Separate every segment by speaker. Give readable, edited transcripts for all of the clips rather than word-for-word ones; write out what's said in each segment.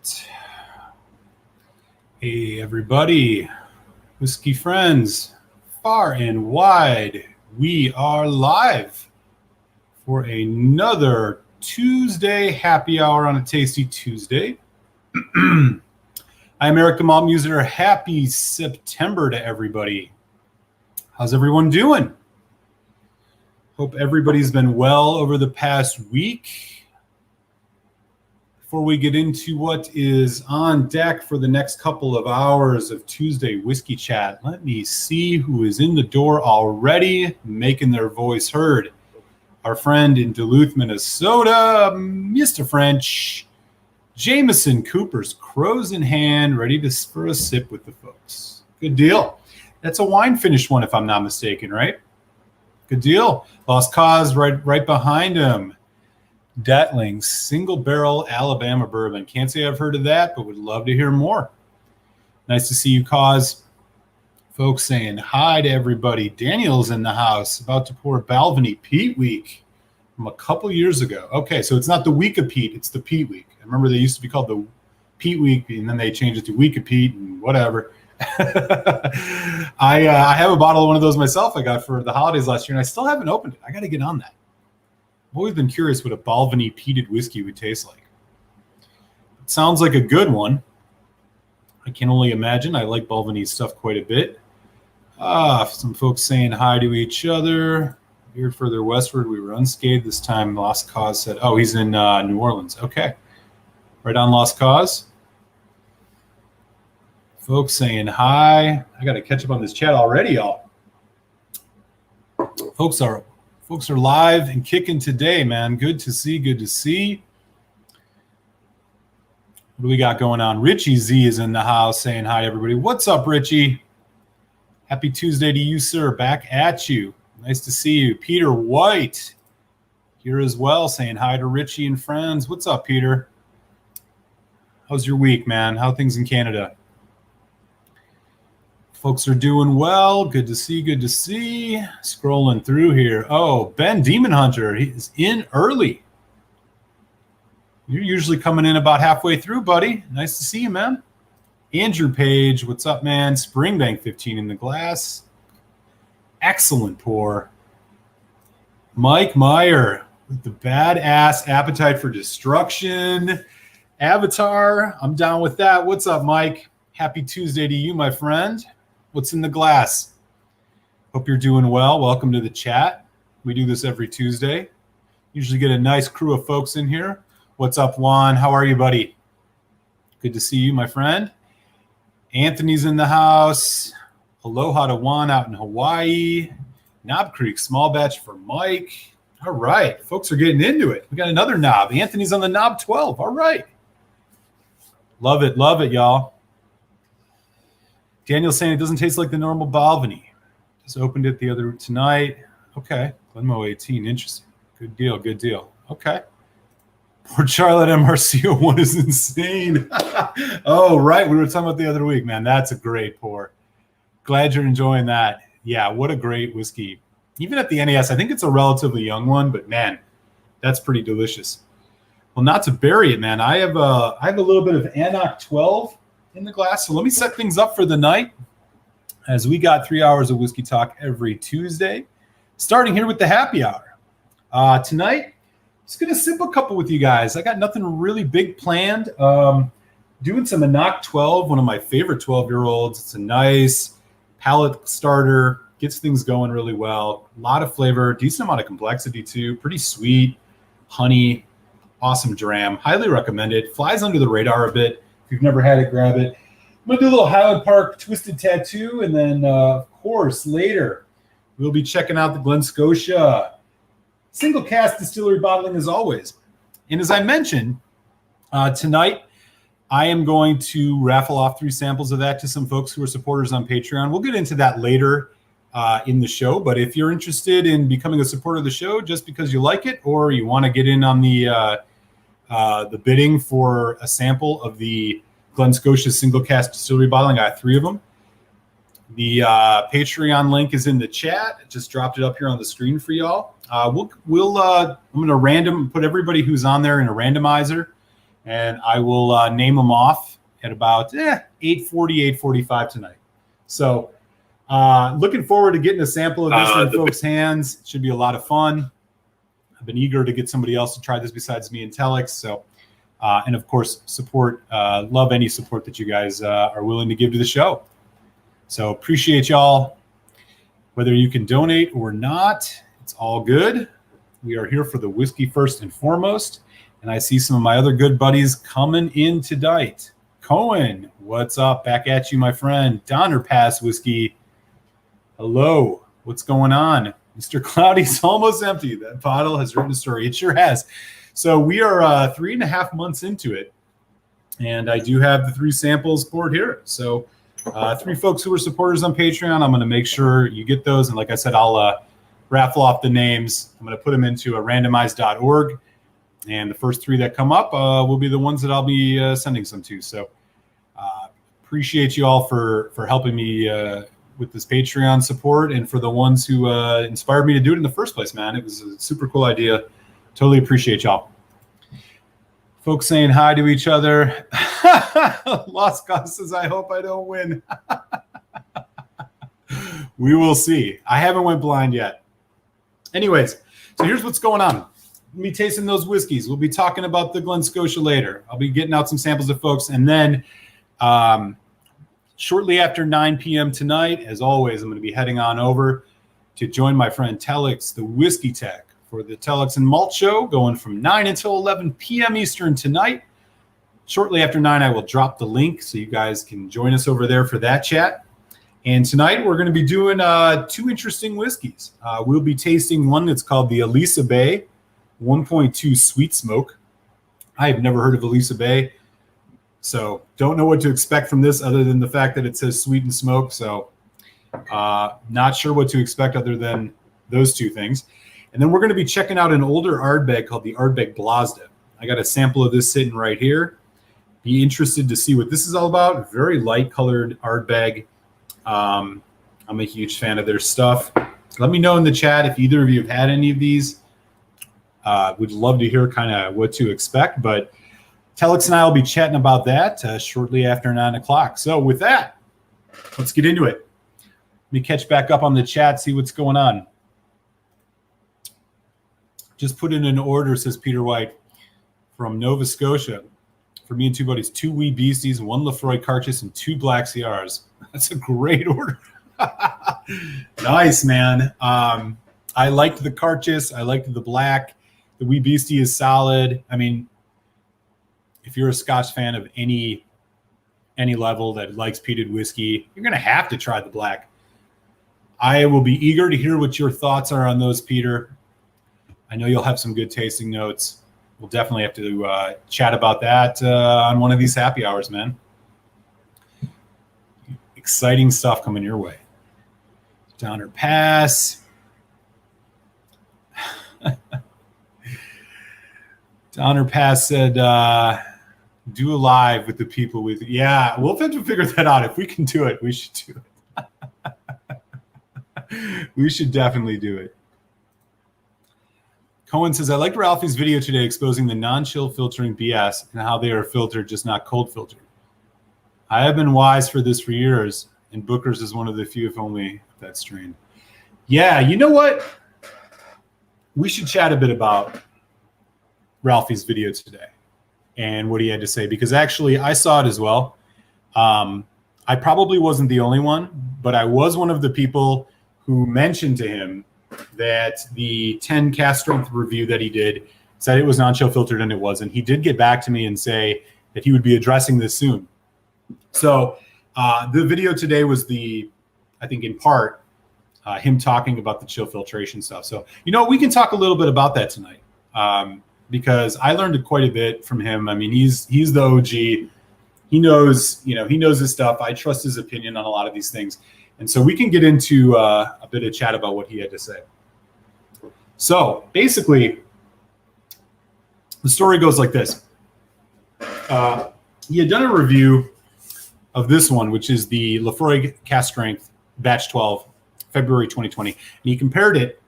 Speaker 1: right. Hey, everybody. Whiskey friends, far and wide. We are live for another Tuesday happy hour on a tasty Tuesday. I'm Eric the Malt Muser. Happy September to everybody. How's everyone doing? Hope everybody's been well over the past week. Before we get into what is on deck for the next couple of hours of Tuesday Whiskey Chat, let me see who is in the door already, making their voice heard. Our friend in Duluth, Minnesota, Mr. French, Jameson Cooper's Crows in hand, ready for a sip with the folks. Good deal. That's a wine finish one, if I'm not mistaken, right? Good deal. Lost Cause right behind him. Datling's Single Barrel Alabama Bourbon. Can't say I've heard of that, but would love to hear more. Nice to see you, Cause. Folks saying hi to everybody. Daniel's in the house, about to pour Balvenie Peat Week from a couple years ago. Okay, so it's not the Week of Peat, it's the Peat Week. I remember they used to be called the Peat Week, and then they changed it to Week of Peat and whatever. I have a bottle of one of those myself I got for the holidays last year, and I still haven't opened it. I got to get on that. I've always been curious what a Balvenie peated whiskey would taste like. It sounds like a good one. I can only imagine. I like Balvenie stuff quite a bit. Some folks saying hi to each other. Here further westward, we were unscathed this time. Lost Cause said, oh, he's in New Orleans. Okay. Right on Lost Cause. Folks saying hi. I got to catch up on this chat already, y'all. Folks are live and kicking today, man. Good to see. Good to see. What do we got going on? Richie Z is in the house saying hi, everybody. What's up, Richie? Happy Tuesday to you, sir. Back at you. Nice to see you. Peter White here as well saying hi to Richie and friends. What's up, Peter? How's your week, man? How are things in Canada? Folks are doing well. Good to see. Good to see. Scrolling through here. Oh, Ben Demon Hunter. He's in early. You're usually coming in about halfway through, buddy. Nice to see you, man. Andrew Page. What's up, man? Springbank 15 in the glass. Excellent pour. Mike Meyer with the badass appetite for destruction. Avatar. I'm down with that. What's up, Mike? Happy Tuesday to you, my friend. What's in the glass? Hope you're doing well. Welcome to the chat. We do this every Tuesday. Usually get a nice crew of folks in here. What's up, Juan? How are you, buddy? Good to see you, my friend. Anthony's in the house. Aloha to Juan out in Hawaii. Knob Creek, small batch for Mike. All right. Folks are getting into it. We got another knob. Anthony's on the knob 12. All right. Love it, y'all. Daniel's saying it doesn't taste like the normal Balvenie. Just opened it the other tonight. Okay. Glenmoe 18. Interesting. Good deal. Okay. Poor Charlotte MRCO one is insane. Oh, right. We were talking about the other week, man. That's a great pour. Glad you're enjoying that. Yeah, what a great whiskey. Even at the NAS, I think it's a relatively young one, but man, that's pretty delicious. Well, not to bury it, man. I have a little bit of Annock 12 in the glass. So let me set things up for the night as we got 3 hours of whiskey talk every Tuesday, starting here with the happy hour. Tonight, just going to sip a couple with you guys. I got nothing really big planned. Doing some Annock 12, one of my favorite 12-year-olds. It's a nice palate starter, gets things going really well. A lot of flavor, decent amount of complexity too. Pretty sweet, honey, awesome dram. Highly recommend it. Flies under the radar a bit. If you've never had it, grab it. I'm going to do a little Highland Park Twisted Tattoo, and then, of course, later we'll be checking out the Glen Scotia single cask distillery bottling as always. And as I mentioned, tonight I am going to raffle off 3 samples of that to some folks who are supporters on Patreon. We'll get into that later in the show, but if you're interested in becoming a supporter of the show just because you like it or you want to get in on the bidding for a sample of the Glen Scotia single cask distillery bottling, I got 3 of them. The Patreon link is in the chat. I just dropped it up here on the screen for y'all. I'm going to put everybody who's on there in a randomizer, and I will name them off at about 8:40, 8:45 tonight. So looking forward to getting a sample of this in folks' hands. It should be a lot of fun. I've been eager to get somebody else to try this besides me and Telex. So, and of course, love any support that you guys are willing to give to the show. So appreciate y'all. Whether you can donate or not, it's all good. We are here for the whiskey first and foremost. And I see some of my other good buddies coming in tonight. Cohen, what's up? Back at you, my friend. Donner Pass Whiskey. Hello. What's going on? Mr. Cloudy's almost empty. That bottle has written a story. It sure has. So we are 3.5 months into it. And I do have the 3 samples poured here. So 3 folks who are supporters on Patreon, I'm going to make sure you get those. And like I said, I'll raffle off the names. I'm going to put them into a randomize.org. And the first 3 that come up will be the ones that I'll be sending some to. So appreciate you all for helping me with this Patreon support, and for the ones who inspired me to do it in the first place, man. It was a super cool idea. Totally appreciate y'all. Folks saying hi to each other. Lost Cause says, I hope I don't win. We will see. I haven't went blind yet. Anyways, so here's what's going on. We'll be tasting those whiskeys. We'll be talking about the Glen Scotia later. I'll be getting out some samples of folks. And then shortly after 9 p.m. tonight, as always, I'm going to be heading on over to join my friend Telex, the Whiskey Tech, for the Telex Malt Show, going from 9 until 11 p.m. Eastern tonight. Shortly after 9, I will drop the link so you guys can join us over there for that chat. And tonight, we're going to be doing 2 interesting whiskeys. We'll be tasting one that's called the Elisa Bay 1.2 Sweet Smoke. I have never heard of Elisa Bay, so don't know what to expect from this other than the fact that it says sweet and smoke. So not sure what to expect other than those 2 things. And then we're going to be checking out an older Ardbeg called the Ardbeg Blasda. I got a sample of this sitting right here. Be interested to see what this is all about. Very light colored Ardbeg. I'm a huge fan of their stuff. Let me know in the chat if either of you have had any of these. Would love to hear kind of what to expect, but Telex and I will be chatting about that shortly after 9 o'clock. So with that, let's get into it. Let me catch back up on the chat, see what's going on. Just put in an order, says Peter White, from Nova Scotia. For me and 2 buddies, 2 Wee Beasties, 1 Lefroy Cartridge, and 2 Black CRs. That's a great order. Nice, man. I liked the Cartridge. I liked the Black. The Wee Beastie is solid. I mean, if you're a Scotch fan of any level that likes peated whiskey, you're going to have to try the Black. I will be eager to hear what your thoughts are on those, Peter. I know you'll have some good tasting notes. We'll definitely have to chat about that on one of these happy hours, man. Exciting stuff coming your way. Donner Pass. Donner Pass said, do a live with the people with it. Yeah, we'll have to figure that out. If we can do it, we should do it. We should definitely do it. Cohen says, I liked Ralphie's video today exposing the non-chill filtering BS and how they are filtered, just not cold filtered. I have been wise for this for years, and Booker's is one of the few, if only, that strain. Yeah, you know what? We should chat a bit about Ralphie's video today and what he had to say, because actually I saw it as well. I probably wasn't the only one, but I was one of the people who mentioned to him that the 10 cast strength review that he did said it was non-chill filtered, and it wasn't. He did get back to me and say that he would be addressing this soon. So the video today was I think in part, him talking about the chill filtration stuff. So, we can talk a little bit about that tonight because I learned quite a bit from him. I mean, he's the OG. He knows his stuff. I trust his opinion on a lot of these things. And so we can get into a bit of chat about what he had to say. So basically, the story goes like this. He had done a review of this one, which is the Lefroy Cast Strength Batch 12, February 2020. And he compared it.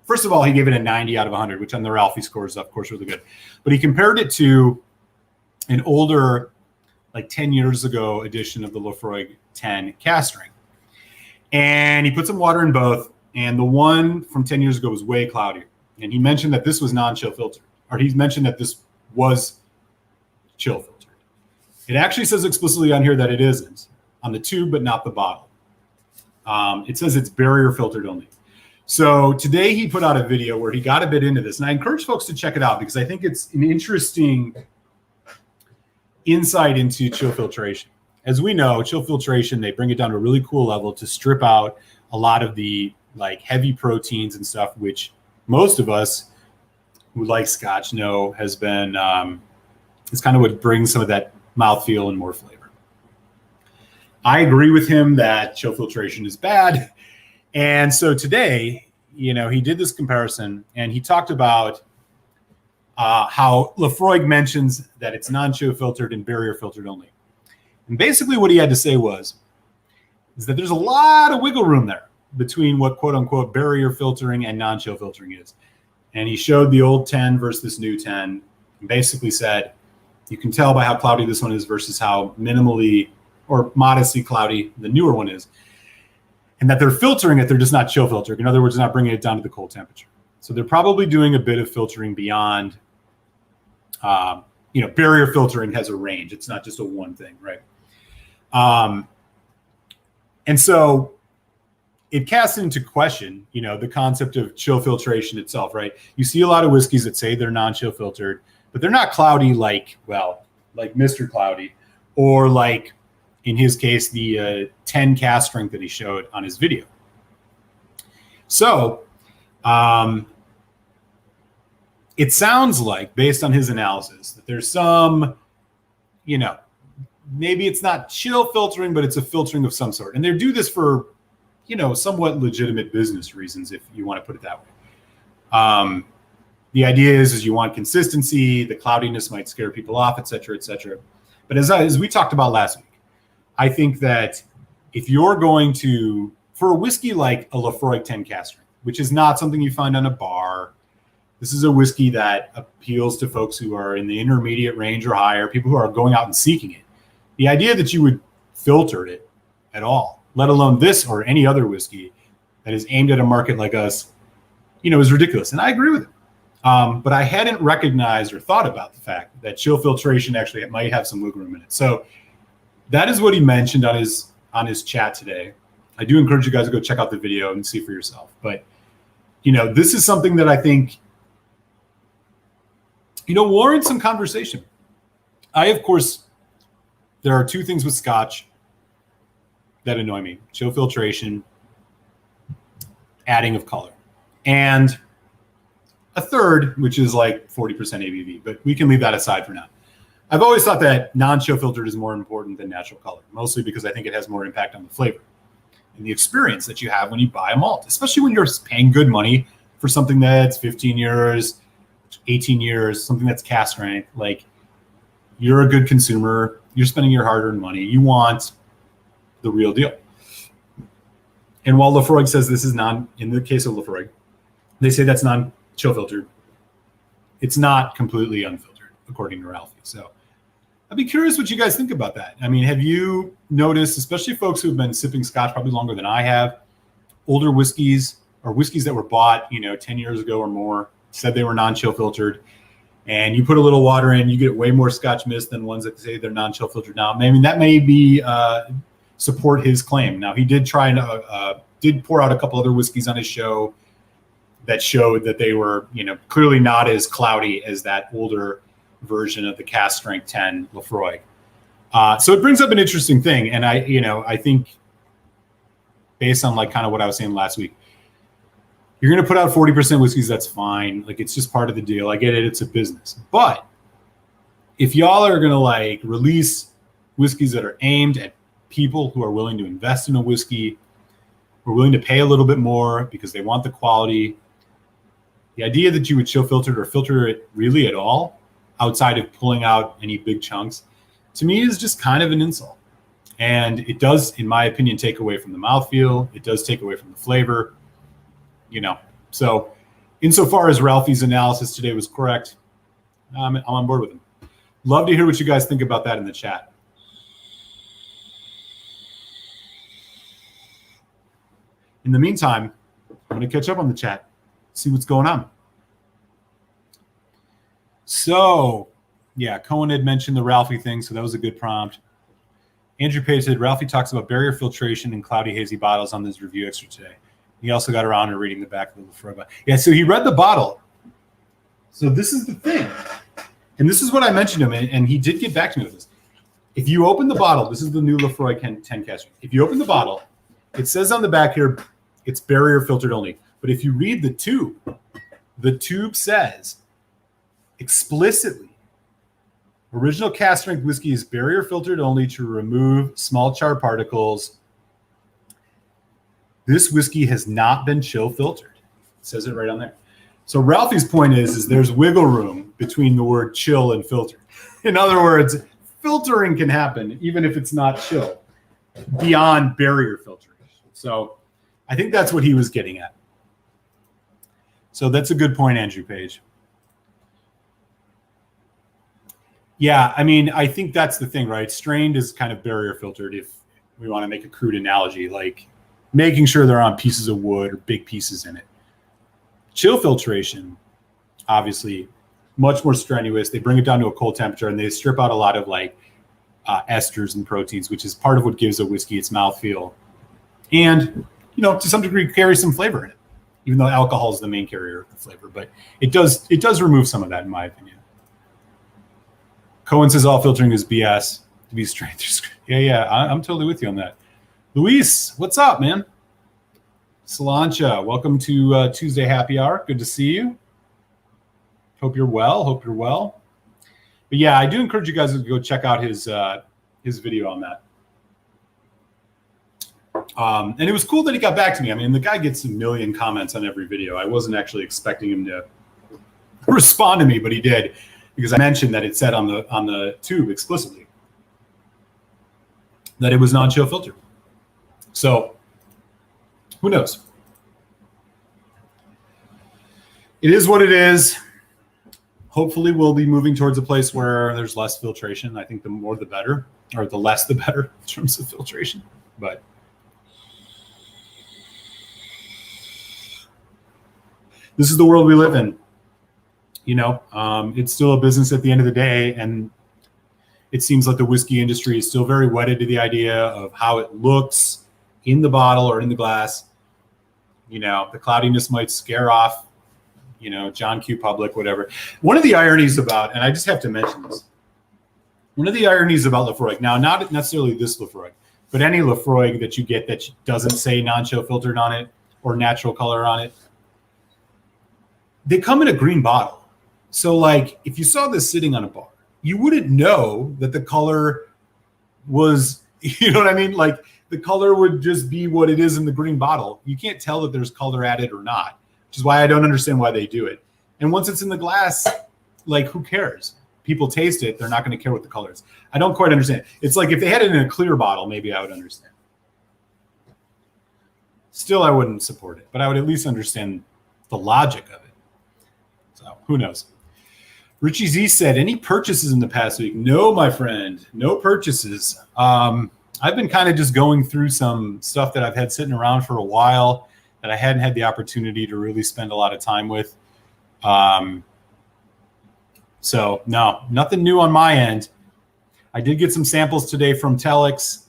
Speaker 1: First of all, he gave it a 90 out of 100, which on the Ralphie score is, of course, really good. But he compared it to an older, like 10 years ago edition of the Laphroaig 10 cast strength. And he put some water in both. And the one from 10 years ago was way cloudier. And he mentioned that this was non-chill filtered, or he mentioned that this was chill filtered. It actually says explicitly on here that it isn't on the tube, but not the bottle. It says it's barrier filtered only. So today he put out a video where he got a bit into this, and I encourage folks to check it out because I think it's an interesting insight into chill filtration. As we know, chill filtration, they bring it down to a really cool level to strip out a lot of the like heavy proteins and stuff, which most of us who like Scotch know has been, it's kind of what brings some of that mouthfeel and more flavor. I agree with him that chill filtration is bad. And so today, you know, he did this comparison and he talked about how Laphroaig mentions that it's non-chill filtered and barrier filtered only. And basically what he had to say is that there's a lot of wiggle room there between what quote unquote barrier filtering and non-chill filtering is. And he showed the old 10 versus this new 10 and basically said, you can tell by how cloudy this one is versus how minimally or modestly cloudy the newer one is. And that they're filtering it, they're just not chill filtering. In other words, not bringing it down to the cold temperature. So they're probably doing a bit of filtering beyond, you know, barrier filtering has a range. It's not just a one thing, right? And so it casts into question, you know, the concept of chill filtration itself, right? You see a lot of whiskeys that say they're non-chill filtered, but they're not cloudy like, well, like Mr. Cloudy, or like, in his case, the 10 cast strength that he showed on his video. So it sounds like, based on his analysis, that there's some, you know, maybe it's not chill filtering, but it's a filtering of some sort. And they do this for, you know, somewhat legitimate business reasons, if you want to put it that way. The idea is you want consistency, the cloudiness might scare people off, et cetera, et cetera. But as we talked about last week, I think that if you're going to, for a whiskey like a Laphroaig 10 cast strength, which is not something you find on a bar, this is a whiskey that appeals to folks who are in the intermediate range or higher, people who are going out and seeking it. The idea that you would filter it at all, let alone this or any other whiskey that is aimed at a market like us, you know, is ridiculous. And I agree with it. But I hadn't recognized or thought about the fact that chill filtration actually might have some wiggle room in it. So that is what he mentioned on his chat today. I do encourage you guys to go check out the video and see for yourself. But, you know, this is something that I think, you know, warrants some conversation. Of course, there are two things with Scotch that annoy me: chill filtration, adding of color, and a third, which is like 40% ABV, but we can leave that aside for now. I've always thought that non-chill filtered is more important than natural color, mostly because I think it has more impact on the flavor and the experience that you have when you buy a malt, especially when you're paying good money for something that's 15 years, 18 years, something that's cast strength. Like, you're a good consumer, you're spending your hard-earned money, you want the real deal. And while Laphroaig says this is in the case of Laphroaig, they say that's non-chill filtered, it's not completely unfiltered, according to Ralphie. So I'd be curious what you guys think about that. I mean, have you noticed, especially folks who've been sipping Scotch probably longer than I have, older whiskeys or whiskeys that were bought, you know, 10 years ago or more, said they were non-chill filtered, and you put a little water in, you get way more Scotch mist than ones that say they're non-chill filtered now. I mean, that may be support his claim. Now, he did try and did pour out a couple other whiskeys on his show that showed that they were, you know, clearly not as cloudy as that older version of the cast strength 10 Laphroaig. So it brings up an interesting thing. And I think based on like kind of what I was saying last week, you're going to put out 40% whiskeys. That's fine. Like, it's just part of the deal. I get it. It's a business. But if y'all are going to like release whiskeys that are aimed at people who are willing to invest in a whiskey, who are willing to pay a little bit more because they want the quality, the idea that you would chill filter it or filter it really at all outside of pulling out any big chunks, to me is just kind of an insult. And it does, in my opinion, take away from the mouthfeel. It does take away from the flavor, you know. So insofar as Ralphie's analysis today was correct, I'm on board with him. Love to hear what you guys think about that in the chat. In the meantime, I'm going to catch up on the chat, see what's going on. So, yeah, Cohen had mentioned the Ralphie thing, so that was a good prompt. Andrew Page said, Ralphie talks about barrier filtration in cloudy, hazy bottles on this review extra today. He also got around to reading the back of the Lefroy bottle. Yeah, so he read the bottle. So this is the thing. And this is what I mentioned to him, and he did get back to me with this. If you open the bottle, this is the new Lefroy 10 cast. If you open the bottle, it says on the back here, it's barrier filtered only. But if you read the tube says explicitly, original cast strength whiskey is barrier filtered only to remove small char particles. This whiskey has not been chill filtered. It says it right on there. So Ralphie's point is there's wiggle room between the word chill and filtered. In other words, filtering can happen even if it's not chill beyond barrier filtration. So I think that's what he was getting at. So that's a good point, Andrew Page. Yeah, I mean, I think that's the thing, right? Strained is kind of barrier filtered if we want to make a crude analogy, like making sure they're on pieces of wood or big pieces in it. Chill filtration, obviously, much more strenuous. They bring it down to a cold temperature and they strip out a lot of like esters and proteins, which is part of what gives a whiskey its mouthfeel. And, you know, to some degree, carry some flavor in it, even though alcohol is the main carrier of the flavor. But it does remove some of that, in my opinion. Cohen says all filtering is BS to be straight through. Yeah, I'm totally with you on that. Luis, what's up, man? Solancha, welcome to Tuesday Happy Hour. Good to see you. Hope you're well. But yeah, I do encourage you guys to go check out his video on that. And it was cool that he got back to me. I mean, the guy gets a million comments on every video. I wasn't actually expecting him to respond to me, but he did, because I mentioned that it said on the tube explicitly that it was non-chill filtered. So who knows? It is what it is. Hopefully we'll be moving towards a place where there's less filtration. I think the more the better, or the less the better in terms of filtration. But this is the world we live in. You know, it's still a business at the end of the day, and it seems like the whiskey industry is still very wedded to the idea of how it looks in the bottle or in the glass. You know, the cloudiness might scare off, you know, John Q. Public, whatever. One of the ironies about, and I just have to mention this, one of the ironies about Lefroy, now not necessarily this Lefroy, but any Lefroy that you get that doesn't say non-chill filtered on it or natural color on it, they come in a green bottle. So, like, if you saw this sitting on a bar, you wouldn't know that the color was, you know what I mean? Like, the color would just be what it is in the green bottle. You can't tell that there's color added or not, which is why I don't understand why they do it. And once it's in the glass, like, who cares? People taste it. They're not going to care what the color is. I don't quite understand. It's like if they had it in a clear bottle, maybe I would understand. Still, I wouldn't support it, but I would at least understand the logic of it. So who knows? Richie Z said, any purchases in the past week? No, my friend, no purchases. I've been kind of just going through some stuff that I've had sitting around for a while that I hadn't had the opportunity to really spend a lot of time with. So no, nothing new on my end. I did get some samples today from Telex,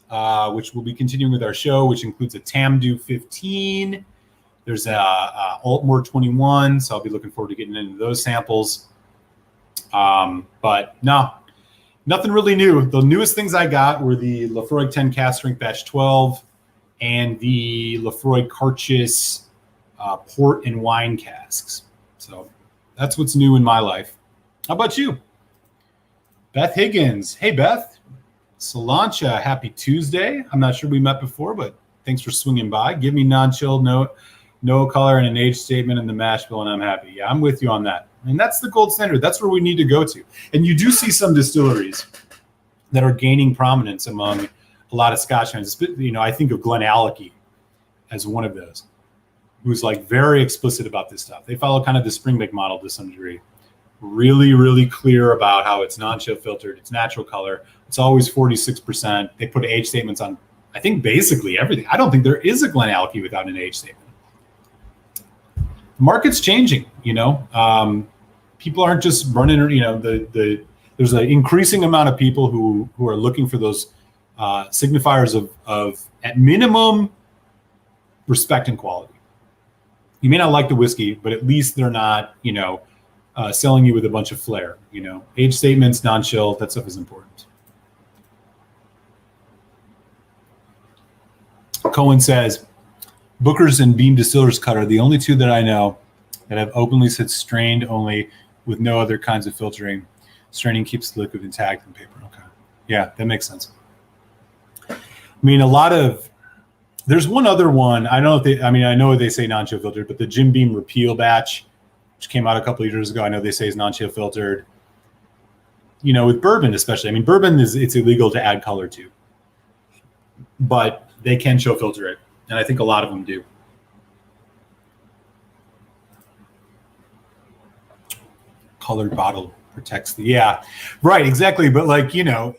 Speaker 1: which we'll be continuing with our show, which includes a Tamdu 15. There's a Altmore 21, so I'll be looking forward to getting into those samples. But no, nothing really new. The newest things I got were the Lefroy 10 Cask Strength Batch 12 and the Lefroy Carchis port and wine casks. So that's what's new in my life. How about you? Beth Higgins. Hey, Beth. Solancha, happy Tuesday. I'm not sure we met before, but thanks for swinging by. Give me non-chilled, no color, and an age statement in the mash bill, and I'm happy. Yeah, I'm with you on that. And that's the gold standard. That's where we need to go to. And you do see some distilleries that are gaining prominence among a lot of Scotch fans. You know, I think of Glenallachie as one of those, who's like very explicit about this stuff. They follow kind of the Springbank model to some degree. really, really clear about how it's non-chill filtered, it's natural color. It's always 46%. They put age statements on, I think, basically everything. I don't think there is a Glenallachie without an age statement. The market's changing, you know. People aren't just running, you know, there's an increasing amount of people who are looking for those signifiers of at minimum respect and quality. You may not like the whiskey, but at least they're not, you know, selling you with a bunch of flair. You know, age statements, non-chill, that stuff is important. Cohen says, Booker's and Beam Distillers Cut are the only two that I know that have openly said strained only with no other kinds of filtering. Straining keeps the liquid intact in paper. Okay. Yeah, that makes sense. I mean, there's one other one. I don't know if I know they say non-chill filtered, but the Jim Beam Repeal batch, which came out a couple of years ago, I know they say is non-chill filtered. You know, with bourbon especially. I mean, bourbon it's illegal to add color to, but they can chill filter it, and I think a lot of them do. Colored bottle protects right, exactly. But like, you know,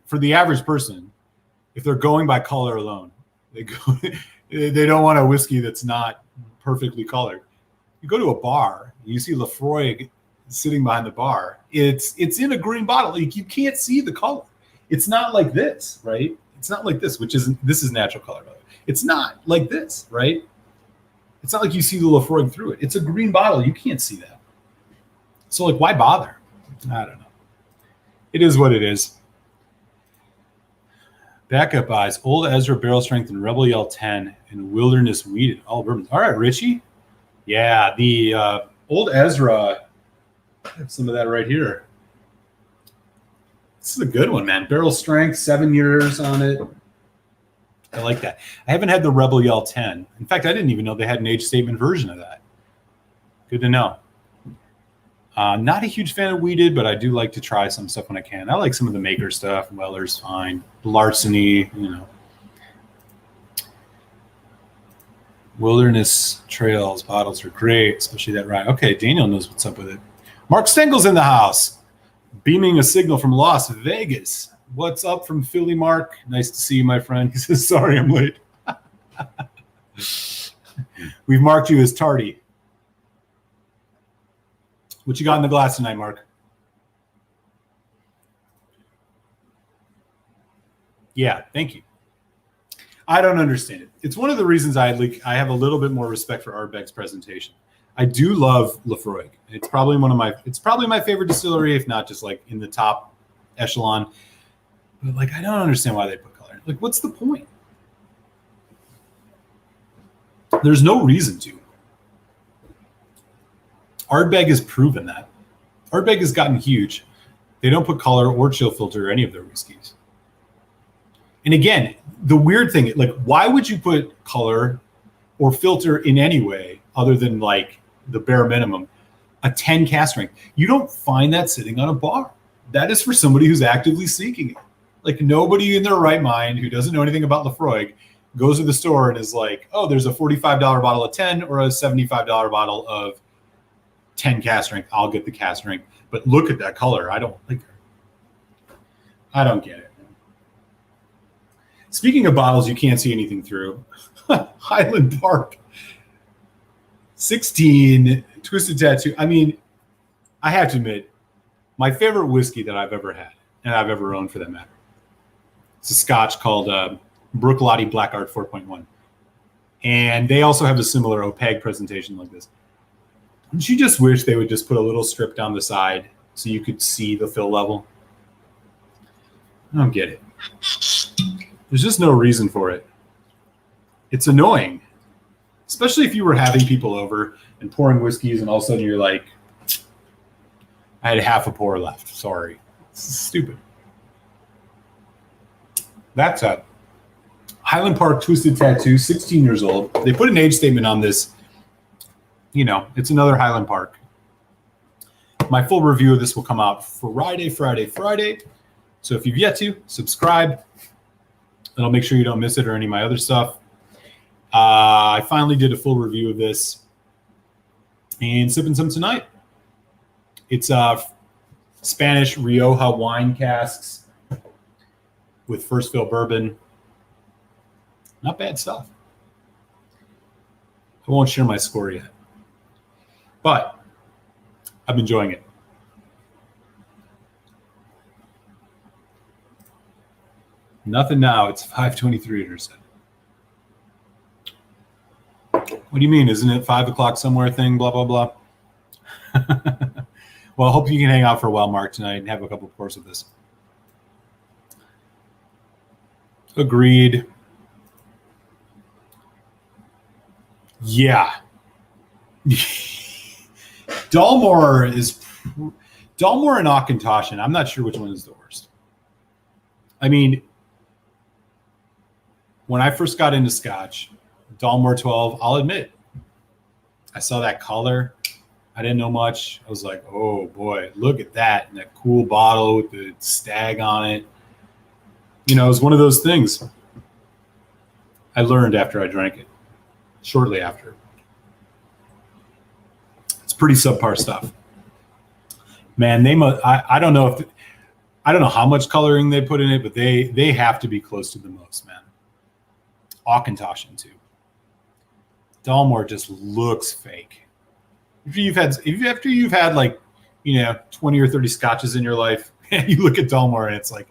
Speaker 1: for the average person, if they're going by color alone, they don't want a whiskey that's not perfectly colored. You go to a bar, you see Lafroig sitting behind the bar. It's in a green bottle. You can't see the color. It's not like this, right? It's not like this, this is natural color, by the way. It's not like this, right? It's not like you see the Lafroig through it. It's a green bottle. You can't see that. So, like, why bother? I don't know. It is what it is. Backup eyes, Old Ezra Barrel Strength and Rebel Yell 10 and Wilderness Weeded. All bourbons. All right, Richie. Yeah, the Old Ezra. I have some of that right here. This is a good one, man. Barrel strength, 7 years on it. I like that. I haven't had the Rebel Yell 10. In fact, I didn't even know they had an age statement version of that. Good to know. Not a huge fan of weeded, but I do like to try some stuff when I can. I like some of the maker stuff. Weller's fine. Larceny, you know. Wilderness Trails bottles are great, especially that rye. Okay, Daniel knows what's up with it. Mark Stengel's in the house, beaming a signal from Las Vegas. What's up from Philly, Mark? Nice to see you, my friend. He says, sorry I'm late. We've marked you as tardy. What you got in the glass tonight, Mark? Yeah, thank you. I don't understand it. It's one of the reasons I have a little bit more respect for Ardbeg's presentation. I do love Lafroig. It's probably my favorite distillery, if not just like in the top echelon. But like, I don't understand why they put color. Like, what's the point? There's no reason to. Ardbeg has proven that. Ardbeg has gotten huge. They don't put color or chill filter or any of their whiskeys. And again, the weird thing, like, why would you put color or filter in any way other than like the bare minimum, a 10 cask strength? You don't find that sitting on a bar. That is for somebody who's actively seeking it. Like, nobody in their right mind who doesn't know anything about Lafroig goes to the store and is like, oh, there's a $45 bottle of 10 or a $75 bottle of 10 cask strength. I'll get the cask strength. But look at that color. I don't get it. Speaking of bottles you can't see anything through, Highland Park 16 Twisted Tattoo. I mean, I have to admit, my favorite whiskey that I've ever had, and I've ever owned for that matter, it's a Scotch called Brooklotti Black Art 4.1. And they also have a similar opaque presentation like this. Don't you just wish they would just put a little strip down the side so you could see the fill level? I don't get it. There's just no reason for it. It's annoying, especially if you were having people over and pouring whiskeys and all of a sudden you're like, I had half a pour left. Sorry. This is stupid. That's a Highland Park Twisted Tattoo, 16 years old. They put an age statement on this. You know, it's another Highland Park. My full review of this will come out Friday. So if you've yet to, subscribe. That'll make sure you don't miss it or any of my other stuff. I finally did a full review of this and sipping some tonight. It's Spanish Rioja wine casks with first fill bourbon. Not bad stuff. I won't share my score yet, but I'm enjoying it. Nothing now. It's 5:23 or so. What do you mean? Isn't it 5 o'clock somewhere thing? Blah, blah, blah. Well, I hope you can hang out for a while, Mark, tonight and have a couple of pours of this. Agreed. Yeah. Dalmore and Auchentoshan. I'm not sure which one is the worst. I mean, when I first got into Scotch, Dalmore 12, I'll admit, I saw that color. I didn't know much. I was like, oh boy, look at that. And that cool bottle with the stag on it. You know, it was one of those things I learned after I drank it, shortly after. It's pretty subpar stuff. Man, I don't know I don't know how much coloring they put in it, but they have to be close to the most, man. Auchentoshan too. Dalmore just looks fake. After you've had like, 20 or 30 scotches in your life, and you look at Dalmore and it's like,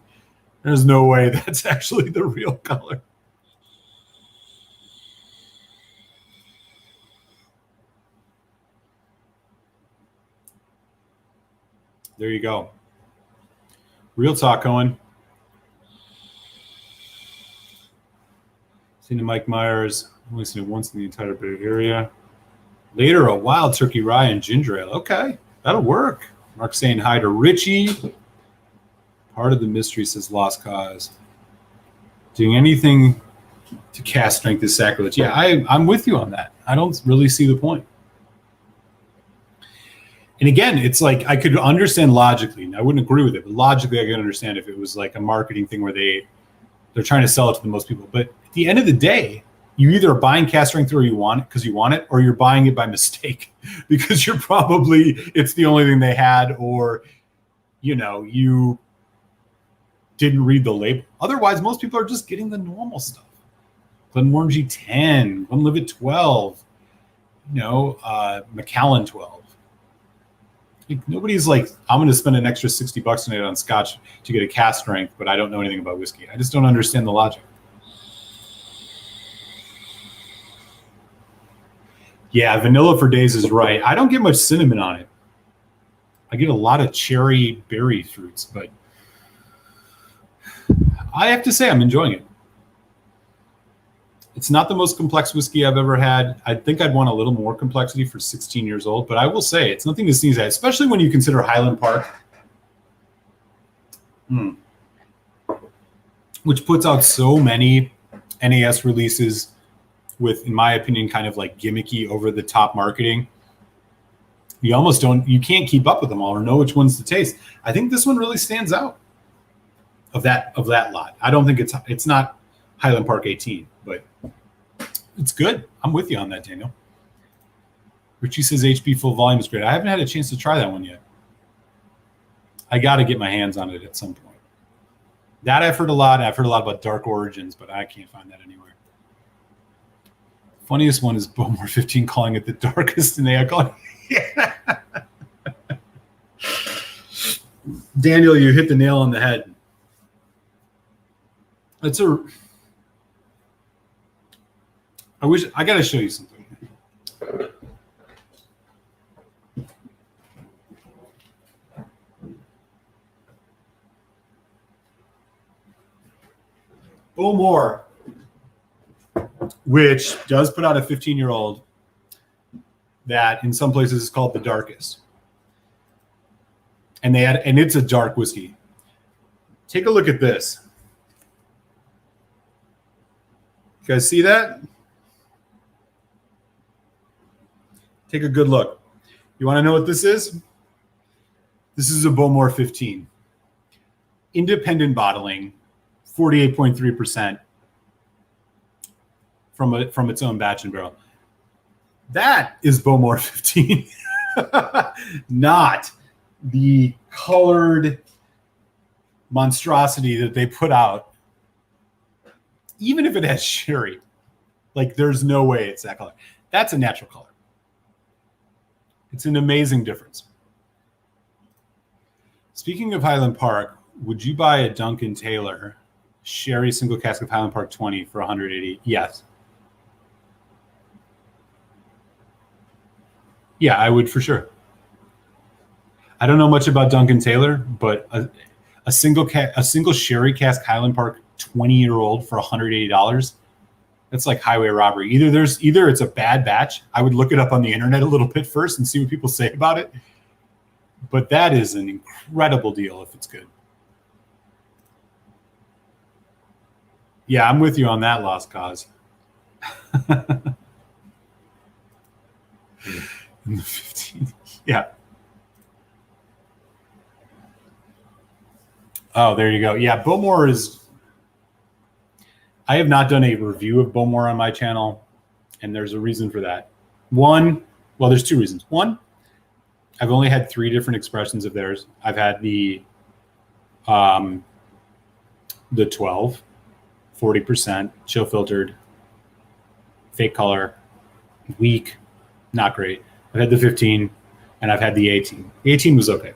Speaker 1: there's no way that's actually the real color. There you go. Real talk, Owen. Seen to Mike Myers. Only seen it once in the entire Bay Area. Later, a wild turkey rye and ginger ale. Okay, that'll work. Mark saying hi to Richie. Part of the mystery, says Lost Cause. Doing anything to cast strength is sacrilege. Yeah, I'm with you on that. I don't really see the point. And again, it's like I could understand logically, and I wouldn't agree with it, but logically I could understand if it was like a marketing thing where they're trying to sell it to the most people. But at the end of the day, you either are buying cast strength or you want it because you want it, or you're buying it by mistake because it's the only thing they had, or you didn't read the label. Otherwise, most people are just getting the normal stuff. Glenmorangie 10, Glenlivet 12, Macallan 12. Like, nobody's like, I'm going to spend an extra $60 tonight on Scotch to get a cast strength, but I don't know anything about whiskey. I just don't understand the logic. Yeah, vanilla for days is right. I don't get much cinnamon on it. I get a lot of cherry berry fruits, but I have to say I'm enjoying it. It's not the most complex whiskey I've ever had. I think I'd want a little more complexity for 16 years old, but I will say it's nothing to sneeze at, especially when you consider Highland Park, which puts out so many NAS releases with, in my opinion, kind of like gimmicky, over-the-top marketing. You can't keep up with them all or know which ones to taste. I think this one really stands out of that lot. I don't think it's not Highland Park 18, but it's good. I'm with you on that, Daniel. Richie says HB full volume is great. I haven't had a chance to try that one yet. I got to get my hands on it at some point. That I've heard a lot. I've heard a lot about Dark Origins, but I can't find that anywhere. Funniest one is Bowmore 15 calling it the darkest in the alcohol. Yeah. Daniel, you hit the nail on the head. I got to show you something. Bowmore, which does put out a 15-year-old that in some places is called the darkest. And it's a dark whiskey. Take a look at this. You guys see that? Take a good look. You want to know what this is? This is a Bowmore 15. Independent bottling, 48.3% from its own batch and barrel. That is Bowmore 15. Not the colored monstrosity that they put out, even if it has sherry, like there's no way it's that color. That's a natural color. It's an amazing difference. Speaking of Highland Park, would you buy a Duncan Taylor sherry single cask of Highland Park 20 for 180? Yes. Yeah, I would for sure. I don't know much about Duncan Taylor, but a single sherry cask Highland Park 20-year-old for $180. That's like highway robbery. Either it's a bad batch. I would look it up on the internet a little bit first and see what people say about it. But that is an incredible deal if it's good. Yeah, I'm with you on that, Lost Cause. In the 15, yeah. Oh, there you go. Yeah, Bowmore is. I have not done a review of Bowmore on my channel, and there's a reason for that. There's two reasons. One, I've only had 3 different expressions of theirs. I've had the 12, 40%, chill filtered, fake color, weak, not great. I've had the 15, and I've had the 18. The 18 was okay.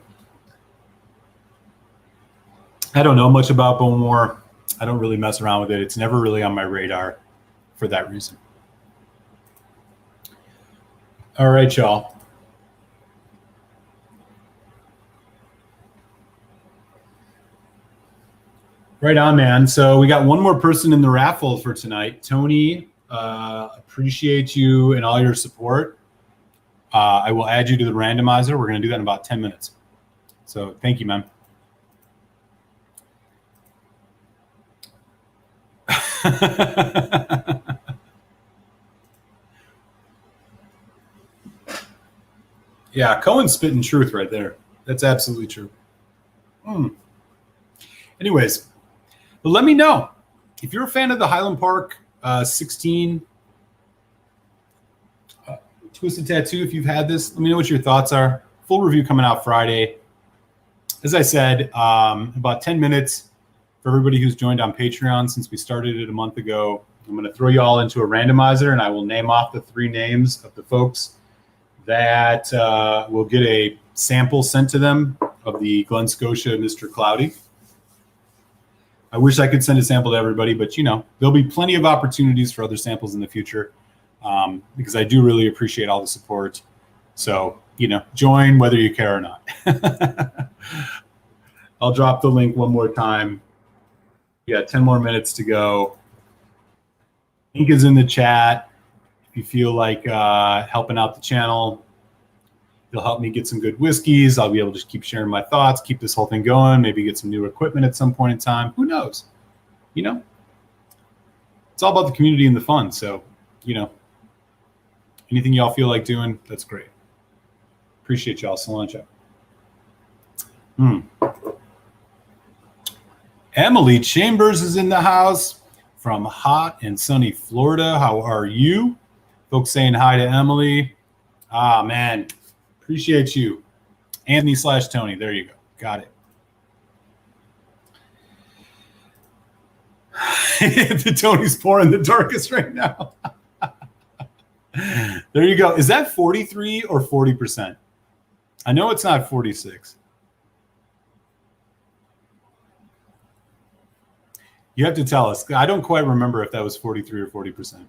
Speaker 1: I don't know much about Bowmore. I don't really mess around with it. It's never really on my radar for that reason. All right, y'all. Right on, man. So we got one more person in the raffle for tonight. Tony, appreciate you and all your support. I will add you to the randomizer. We're going to do that in about 10 minutes. So thank you, man. Yeah, Cohen's spitting truth right there. That's absolutely true. Anyways, but let me know if you're a fan of the Highland Park 16 Twisted Tattoo. If you've had this, let me know what your thoughts are. Full review coming out Friday. As I said, about 10 minutes for everybody who's joined on Patreon since we started it a month ago. I'm going to throw you all into a randomizer, and I will name off the 3 names of the folks that will get a sample sent to them of the Glen Scotia Mr. Cloudy. I wish I could send a sample to everybody, but there'll be plenty of opportunities for other samples in the future because I do really appreciate all the support. So, join whether you care or not. I'll drop the link one more time. You got 10 more minutes to go. Link is in the chat. If you feel like helping out the channel, you'll help me get some good whiskeys. I'll be able to just keep sharing my thoughts, keep this whole thing going, maybe get some new equipment at some point in time. Who knows? It's all about the community and the fun. So, anything y'all feel like doing, that's great. Appreciate y'all. Cilantro. Emily Chambers is in the house from hot and sunny Florida. How are you? Folks saying hi to Emily. Ah, man. Appreciate you. Anthony/Tony. There you go. Got it. The Tony's pouring the darkest right now. There you go. Is that 43 or 40%? I know it's not 46. You have to tell us. I don't quite remember if that was 43 or 40%.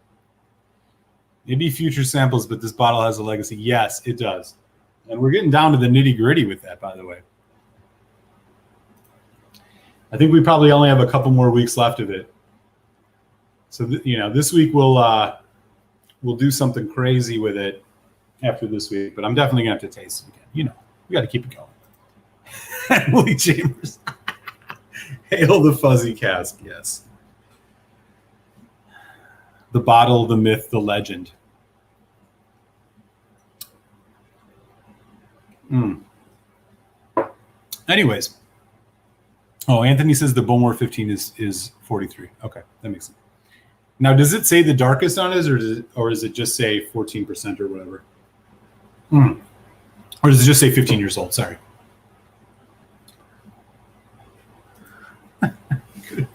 Speaker 1: Maybe future samples, but this bottle has a legacy. Yes, it does. And we're getting down to the nitty-gritty with that, by the way. I think we probably only have a couple more weeks left of it. So, this week we'll do something crazy with it after this week, but I'm definitely going to have to taste it again. We got to keep it going. Emily Chambers. Hail the fuzzy cask, yes. The bottle, the myth, the legend. Anyways. Oh, Anthony says the Bowmore 15 is 43. Okay, that makes sense. Now, does it say the darkest on it, or does it just say 14% or whatever? Or does it just say 15 years old? Sorry.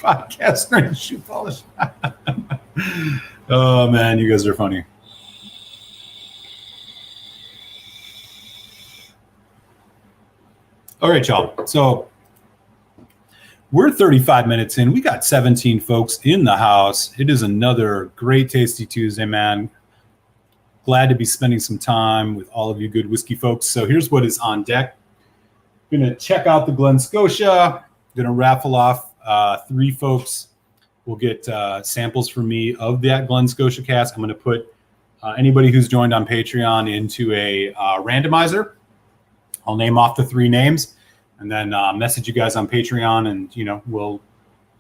Speaker 1: podcast strength shoe polish. Oh man, you guys are funny. All right, y'all. So we're 35 minutes in. We got 17 folks in the house. It is another great Tasty Tuesday, man. Glad to be spending some time with all of you good whiskey folks. So here's what is on deck. Going to check out the Glen Scotia. Going to raffle off 3 folks. We'll get samples from me of that Glen Scotia cask. I'm going to put anybody who's joined on Patreon into a randomizer. I'll name off the 3 names and then message you guys on Patreon, and we'll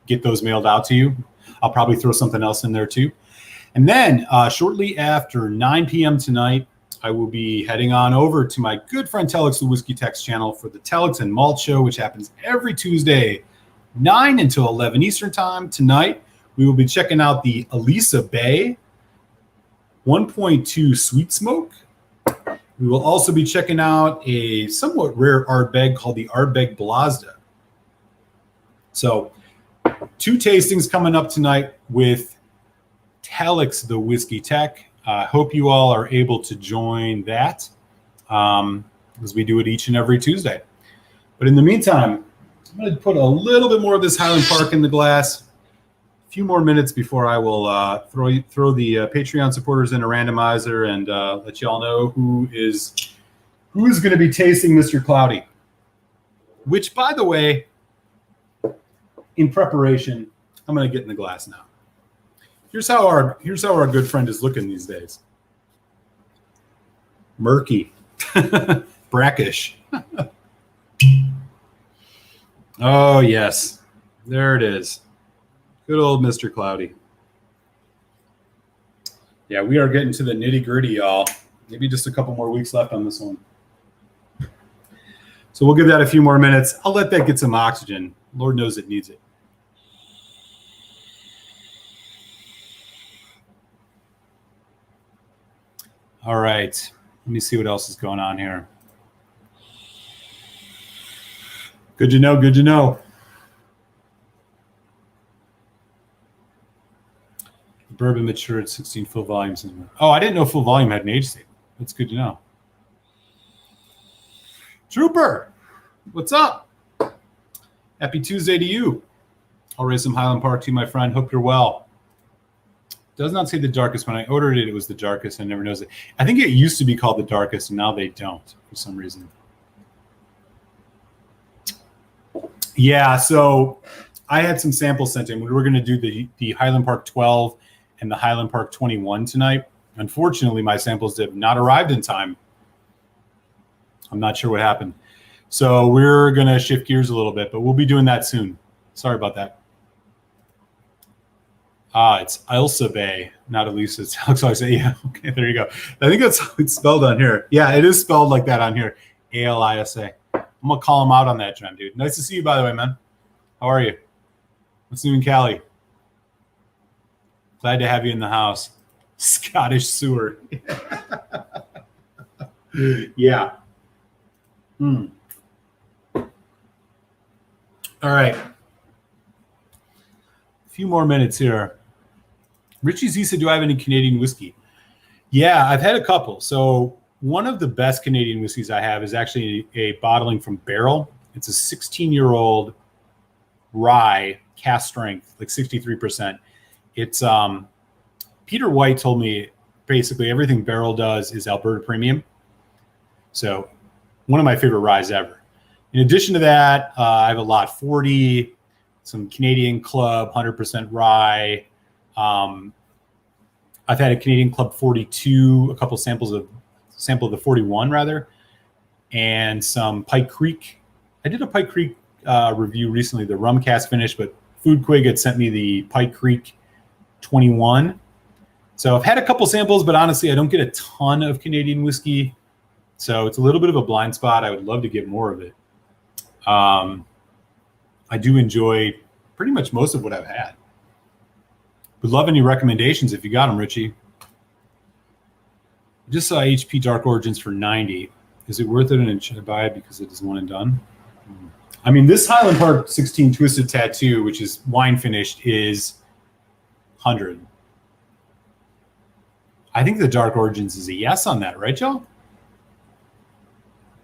Speaker 1: get those mailed out to you. I'll probably throw something else in there too. And then shortly after 9 p.m. tonight, I will be heading on over to my good friend Telex, the Whiskey Text channel, for the Telex Malt Show, which happens every Tuesday, 9 until 11 Eastern time. Tonight, we will be checking out the Elisa Bay 1.2 Sweet Smoke. We will also be checking out a somewhat rare Ardbeg called the Ardbeg Blazda. So 2 tastings coming up tonight with Telex, the Whiskey Tech. I hope you all are able to join that as we do it each and every Tuesday. But in the meantime, I'm going to put a little bit more of this Highland Park in the glass. A few more minutes before I will throw the Patreon supporters in a randomizer and let you all know who is going to be tasting Mr. Cloudy. Which, by the way, in preparation, I'm going to get in the glass now. Here's how our good friend is looking these days. Murky, brackish. Oh yes, there it is. Good old Mr. Cloudy. Yeah, we are getting to the nitty gritty, y'all. Maybe just a couple more weeks left on this one. So we'll give that a few more minutes. I'll let that get some oxygen. Lord knows it needs it. All right. Let me see what else is going on here. Good to know. Good to know. Bourbon matured 16 full volumes. Oh, I didn't know full volume had an age state. That's good to know. Trooper, what's up? Happy Tuesday to you. I'll raise some Highland Park to you, my friend. Hope you're well. Does not say the darkest. When I ordered it, it was the darkest. I never knows it. I think it used to be called the darkest, and now they don't for some reason. Yeah, so I had some samples sent in. We were going to do the Highland Park 12 and the Highland Park 21 tonight. Unfortunately, my samples have not arrived in time. I'm not sure what happened. So we're going to shift gears a little bit, but we'll be doing that soon. Sorry about that. It's Elsa Bay, not Elisa. It's Alex. Yeah, okay, there you go. I think that's how it's spelled on here. Yeah, it is spelled like that on here. A-L-I-S-A. I'm going to call him out on that, John, dude. Nice to see you, by the way, man. How are you? What's new in Cali? Glad to have you in the house. Scottish sewer. Yeah. All right. A few more minutes here. Richie Z said, do I have any Canadian whiskey? Yeah, I've had a couple. So one of the best Canadian whiskeys I have is actually a bottling from Barrel. It's a 16-year-old rye, cast strength, like 63%. It's Peter White told me basically everything Barrel does is Alberta premium. So one of my favorite ryes ever. In addition to that, I have a Lot 40, some Canadian Club 100% rye. I've had a Canadian Club 42, a couple sample of the 41 rather, and some Pike Creek. I did a Pike Creek review recently, the rum cast finish, but Food Quig had sent me the Pike Creek 21. So I've had a couple samples, but honestly, I don't get a ton of Canadian whiskey. So it's a little bit of a blind spot. I would love to get more of it. I do enjoy pretty much most of what I've had. Would love any recommendations if you got them, Richie. I just saw HP Dark Origins for $90. Is it worth it, and should I buy it because it is one and done? I mean, this Highland Park 16 Twisted Tattoo, which is wine finished, is 100. I think the Dark Origins is a yes on that, right, y'all?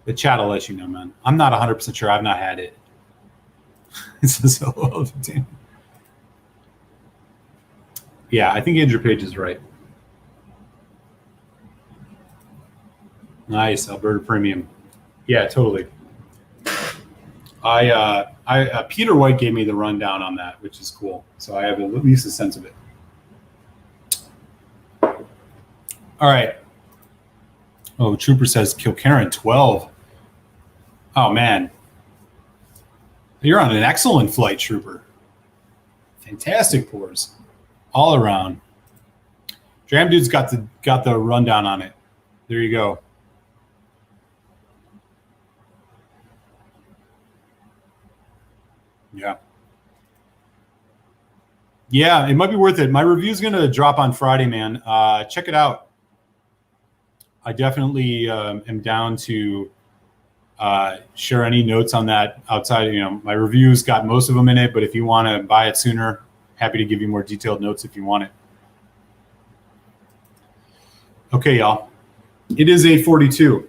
Speaker 1: The chat will let you know, man. I'm not 100% sure. I've not had it. It says hello. Yeah, I think Andrew Page is right. Nice, Alberta Premium. Yeah, totally. Peter White gave me the rundown on that, which is cool. So I have at least a sense of it. All right. Oh, Trooper says Kilkerran 12. Oh man, you're on an excellent flight, Trooper. Fantastic pours, all around. Dram Dude's got the rundown on it. There you go. Yeah, it might be worth it. My review's going to drop on Friday, man. Check it out. I definitely am down to share any notes on that outside. You know, my review's got most of them in it, but if you want to buy it sooner, happy to give you more detailed notes if you want it. Okay, y'all. It is 8:42.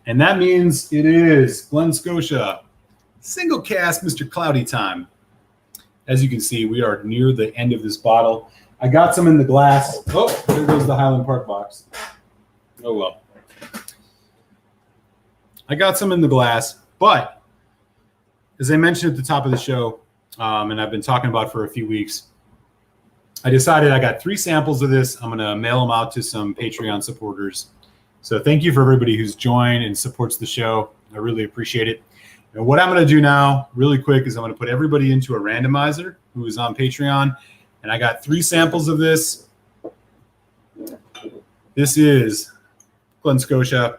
Speaker 1: And that means it is Glen Scotia single cask Mr. Cloudy time. As you can see, we are near the end of this bottle. I got some in the glass. Oh, there goes the Highland Park box. Oh, well. I got some in the glass, but as I mentioned at the top of the show, and I've been talking about for a few weeks, I decided I got 3 samples of this. I'm going to mail them out to some Patreon supporters. So thank you for everybody who's joined and supports the show. I really appreciate it. And what I'm going to do now, really quick, is I'm going to put everybody into a randomizer who is on Patreon. And I got 3 samples of this. This is Glen Scotia,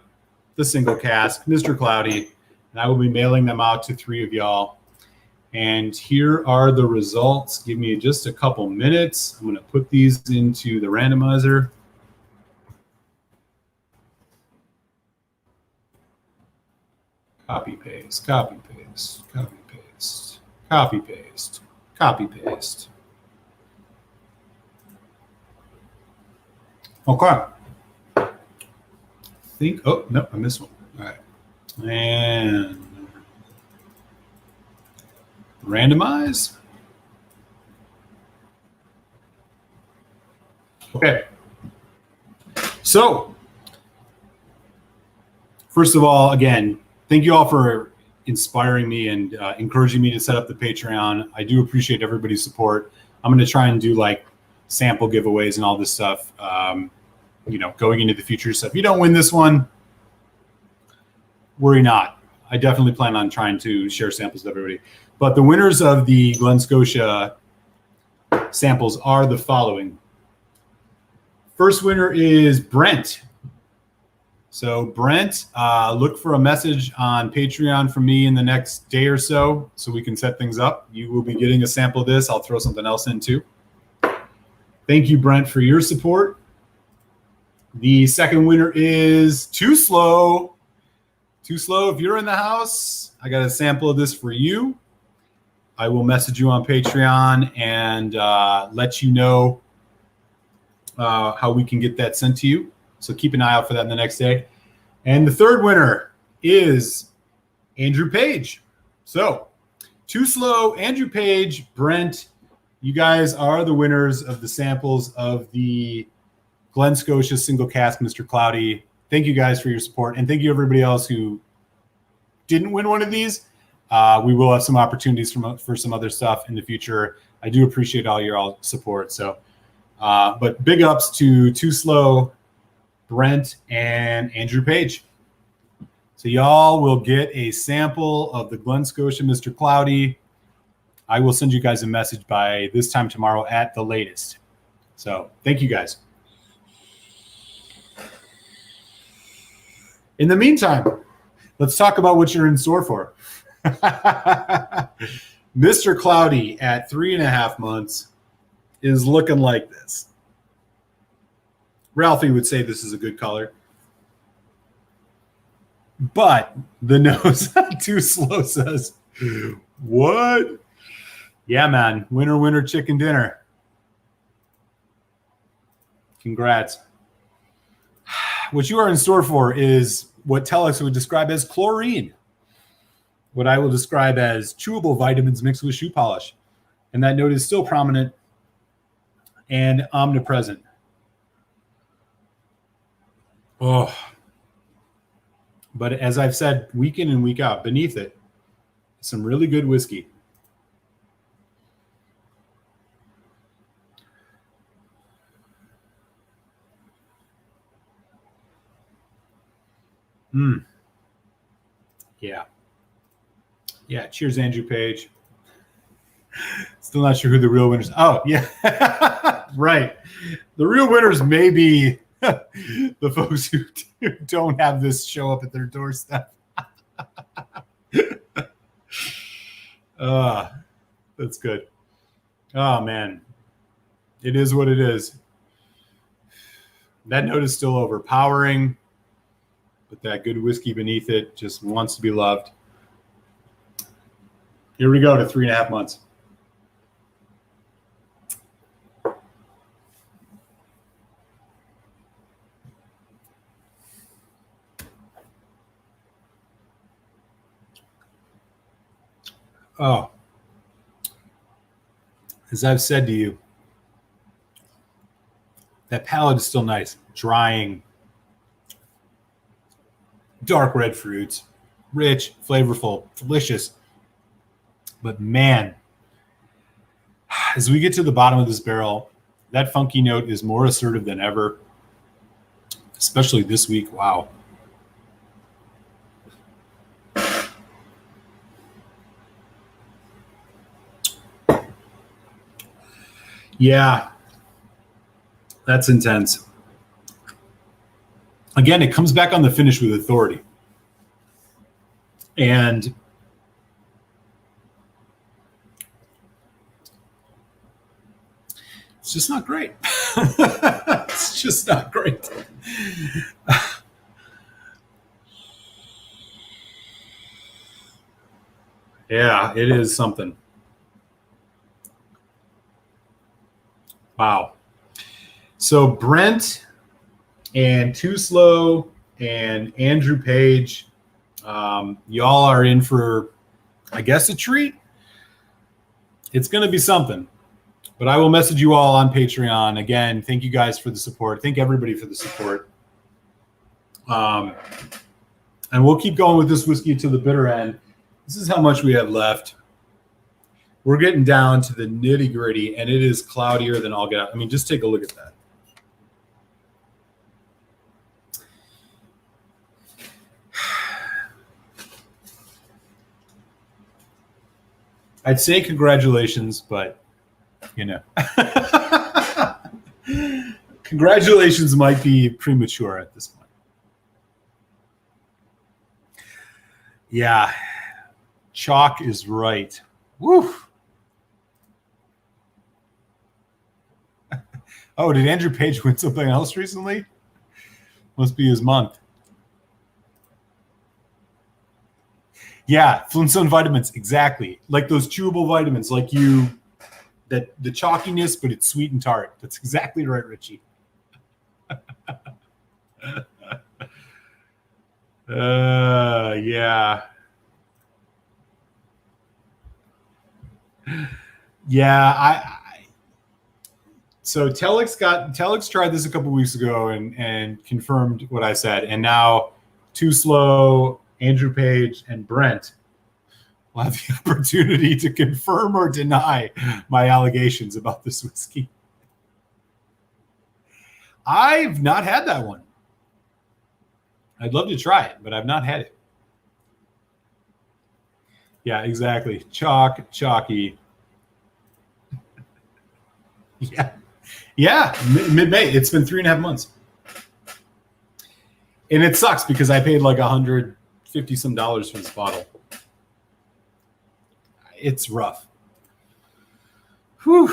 Speaker 1: the single cask, Mr. Cloudy. And I will be mailing them out to 3 of y'all. And here are the results. Give me just a couple minutes. I'm going to put these into the randomizer. Copy, paste, copy, paste, copy, paste, copy, paste, copy, paste. Okay. Oh, no, I missed one. All right. And randomize. Okay. So, first of all, again, thank you all for inspiring me and encouraging me to set up the Patreon. I do appreciate everybody's support. I'm going to try and do like sample giveaways and all this stuff, you know, going into the future. So if you don't win this one, worry not. I definitely plan on trying to share samples with everybody. But the winners of the Glen Scotia samples are the following. First winner is Brent. So Brent, look for a message on Patreon from me in the next day or so we can set things up. You will be getting a sample of this. I'll throw something else in too. Thank you, Brent, for your support. The second winner is Too Slow. Too Slow, if you're in the house, I got a sample of this for you. I will message you on Patreon and let you know how we can get that sent to you. So keep an eye out for that in the next day. And the third winner is Andrew Page. So Too Slow, Andrew Page, Brent, you guys are the winners of the samples of the Glen Scotia single cask Mr. Cloudy. Thank you guys for your support. And thank you everybody else who didn't win one of these. We will have some opportunities for some other stuff in the future. I do appreciate all your support. So, but big ups to Too Slow, Brent, and Andrew Page. So y'all will get a sample of the Glen Scotia Mr. Cloudy. I will send you guys a message by this time tomorrow at the latest. So thank you guys. In the meantime, let's talk about what you're in store for. Mr. Cloudy at 3.5 months is looking like this. Ralphie would say this is a good color. But the nose too slow says, what? Yeah, man. Winner, winner, chicken dinner. Congrats. What you are in store for is what Telex would describe as chlorine. What I will describe as chewable vitamins mixed with shoe polish. And that note is still prominent and omnipresent. Oh. But as I've said, week in and week out, beneath it, some really good whiskey. Yeah. Yeah. Cheers, Andrew Page. Still not sure who the real winners. Oh, yeah. Right. The real winners may be the folks who don't have this show up at their doorstep. That's good. Oh, man. It is what it is. That note is still overpowering, but that good whiskey beneath it just wants to be loved. Here we go to 3.5 months. Oh, as I've said to you, that palate is still nice, drying, dark red fruits, rich, flavorful, delicious. But man, as we get to the bottom of this barrel, that funky note is more assertive than ever, especially this week. Wow. Yeah, that's intense. Again, it comes back on the finish with authority. And it's just not great. It's just not great. Yeah, it is something. Wow. So Brent and Too Slow and Andrew Page, y'all are in for, I guess, a treat. It's going to be something. But I will message you all on Patreon. Again, thank you guys for the support. Thank everybody for the support. And we'll keep going with this whiskey to the bitter end. This is how much we have left. We're getting down to the nitty gritty, and it is cloudier than all get out. I mean, just take a look at that. I'd say congratulations, but, you know. Congratulations might be premature at this point. Yeah. Chalk is right. Woo. Oh, did Andrew Page win something else recently? Must be his month. Yeah, Flintstone vitamins, exactly. Like those chewable vitamins, like that the chalkiness, but it's sweet and tart. That's exactly right, Richie. Yeah. Yeah, so Telex tried this a couple weeks ago and confirmed what I said, and now Too Slow, Andrew Page, and Brent will have the opportunity to confirm or deny my allegations about this whiskey. I've not had that one. I'd love to try it, but I've not had it. Yeah, exactly. Chalky. Yeah. Yeah, mid-May. It's been 3.5 months. And it sucks because I paid like $150 some for this bottle. It's rough. Whew.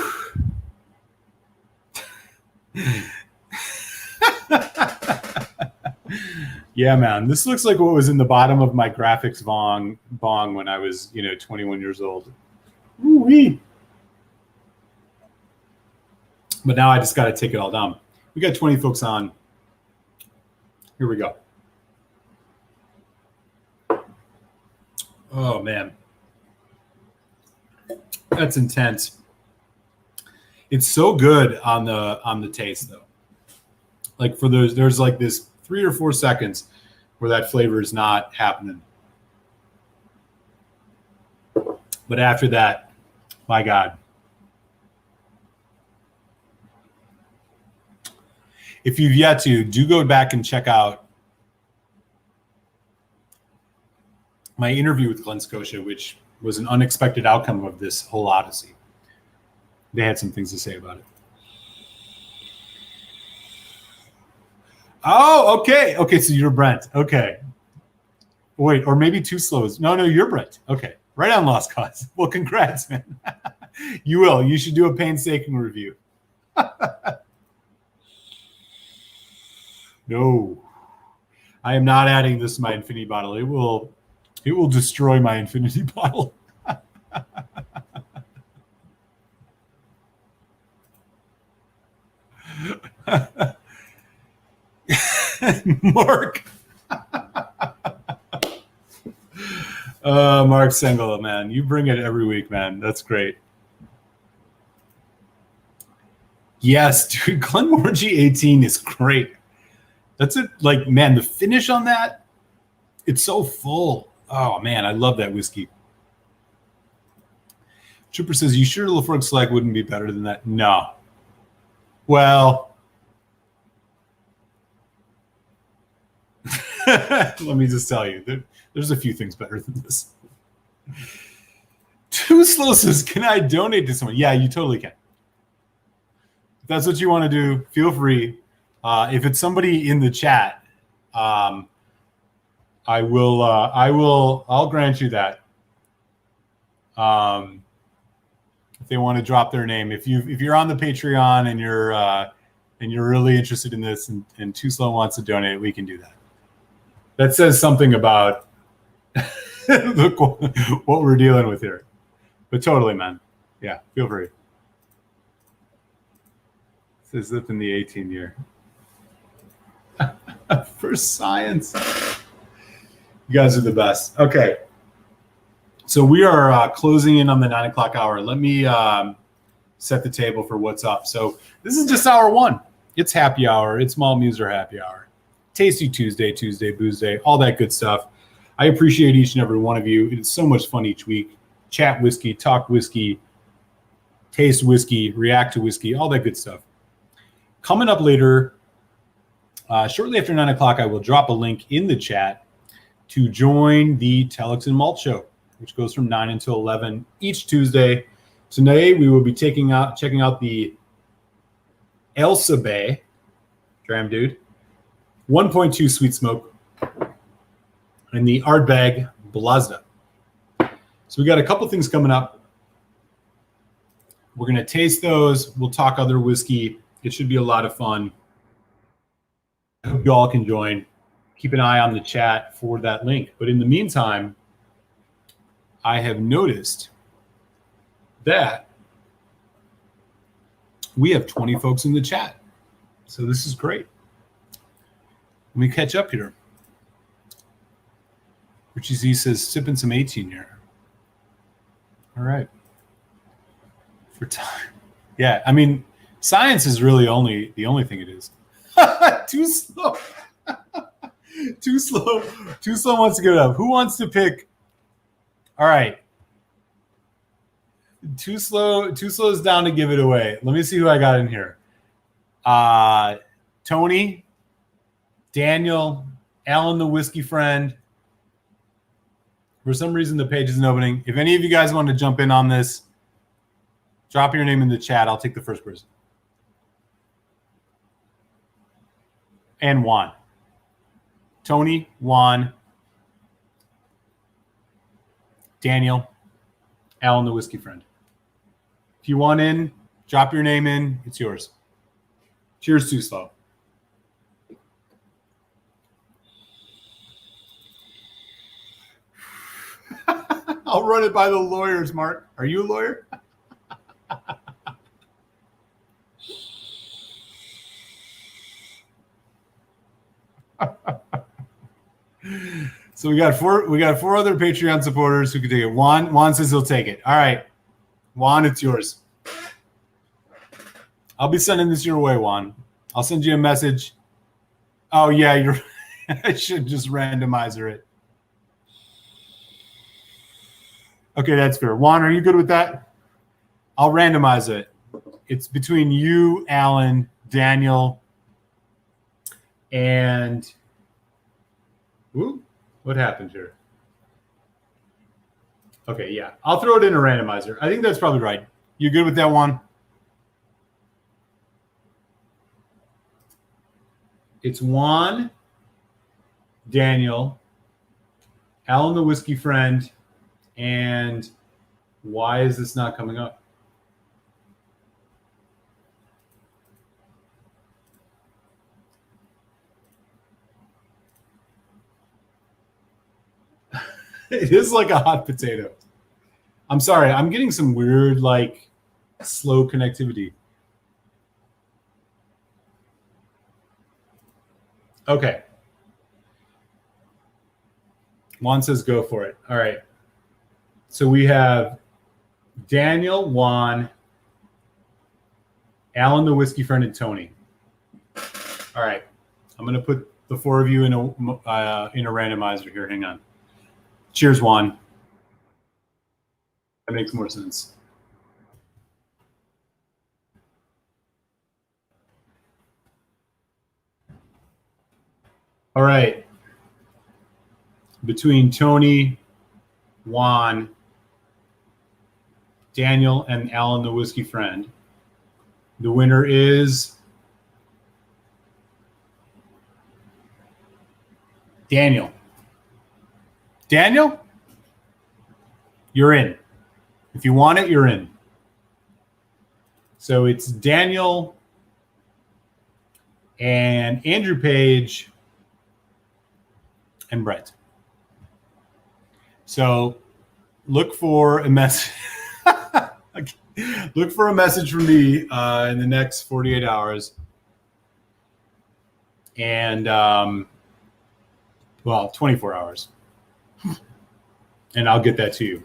Speaker 1: Yeah, Yeah, man. This looks like what was in the bottom of my graphics bong when I was, 21 years old. Ooh-wee. But now I just got to take it all down. We got 20 folks on. Here we go. Oh, man. That's intense. It's so good on the taste, though. Like for there's like this 3 or 4 seconds where that flavor is not happening. But after that, my God. If you've yet to, do go back and check out my interview with Glen Scotia, which was an unexpected outcome of this whole odyssey. They had some things to say about it. Oh, okay. Okay, so you're Brent. Okay. Wait, or maybe Too Slows. No, you're Brent. Okay. Right on Lost Cause. Well, congrats, man. You will. You should do a painstaking review. No. I am not adding this to my infinity bottle. It will destroy my infinity bottle. Mark. Mark Sengel, man. You bring it every week, man. That's great. Yes, dude. Glenmorangie 18 is great. That's it. Like, man, the finish on that, it's so full. Oh, man, I love that whiskey. Trooper says, you sure Lafroig Select wouldn't be better than that? No. Well, let me just tell you, there's a few things better than this. Too Slow says, can I donate to someone? Yeah, you totally can. If that's what you want to do, feel free. If it's somebody in the chat, I'll grant you that. If they want to drop their name, if you're on the Patreon and you're really interested in this and Too Slow wants to donate, we can do that. That says something about what we're dealing with here. But totally, man. Yeah, feel free. It says Zip in the 18 year. For science. You guys are the best. Okay. So we are closing in on the 9 o'clock hour. Let me set the table for what's up. So this is just hour one. It's happy hour. It's Malt Muser happy hour. Tasty Tuesday, Booze Day, all that good stuff. I appreciate each and every one of you. It's so much fun each week. Chat whiskey, talk whiskey, taste whiskey, react to whiskey, all that good stuff. Coming up later, shortly after 9 o'clock, I will drop a link in the chat to join the Telex Malt Show, which goes from 9 until 11 each Tuesday. Today, we will be checking out the Elsa Bay, Dram Dude, 1.2 Sweet Smoke, and the Ardbeg Blazda. So we got a couple things coming up. We're going to taste those. We'll talk other whiskey. It should be a lot of fun. I hope you all can join. Keep an eye on the chat for that link. But in the meantime, I have noticed that we have 20 folks in the chat. So this is great. Let me catch up here. Richie Z says, sipping some 18 here. All right. For time. Yeah, I mean, science is really the only thing it is. Too slow. Too slow. Too slow wants to give it up. Who wants to pick? All right. Too slow is down to give it away. Let me see who I got in here. Tony, Daniel, Alan the whiskey friend. For some reason, the page isn't opening. If any of you guys want to jump in on this, drop your name in the chat. I'll take the first person. And Juan. Tony, Juan, Daniel, Alan the whiskey friend. If you want in, drop your name in. It's yours. Cheers, Too Slow. I'll run it by the lawyers, Mark. Are you a lawyer? So we got four other Patreon supporters who can take it. Juan says he'll take it. All right. Juan, it's yours. I'll be sending this your way, Juan. I'll send you a message. Oh yeah, you're I should just randomizer it. Okay, that's fair. Juan, are you good with that? I'll randomize it. It's between you, Alan, Daniel, and what happened here? Okay, yeah. I'll throw it in a randomizer. I think that's probably right. You good with that one? It's Juan, Daniel, Alan the Whiskey Friend, and why is this not coming up? It is like a hot potato. I'm sorry. I'm getting some weird, like, slow connectivity. Okay. Juan says go for it. All right. So we have Daniel, Juan, Alan the Whiskey Friend, and Tony. All right. I'm going to put the four of you in a randomizer here. Hang on. Cheers, Juan. That makes more sense. All right. Between Tony, Juan, Daniel, and Alan the Whiskey Friend, the winner is Daniel. Daniel, you're in. If you want it, you're in. So it's Daniel and Andrew Page and Brett. So look for a message. Look for a message from me in the next 48 hours. And, 24 hours. And I'll get that to you.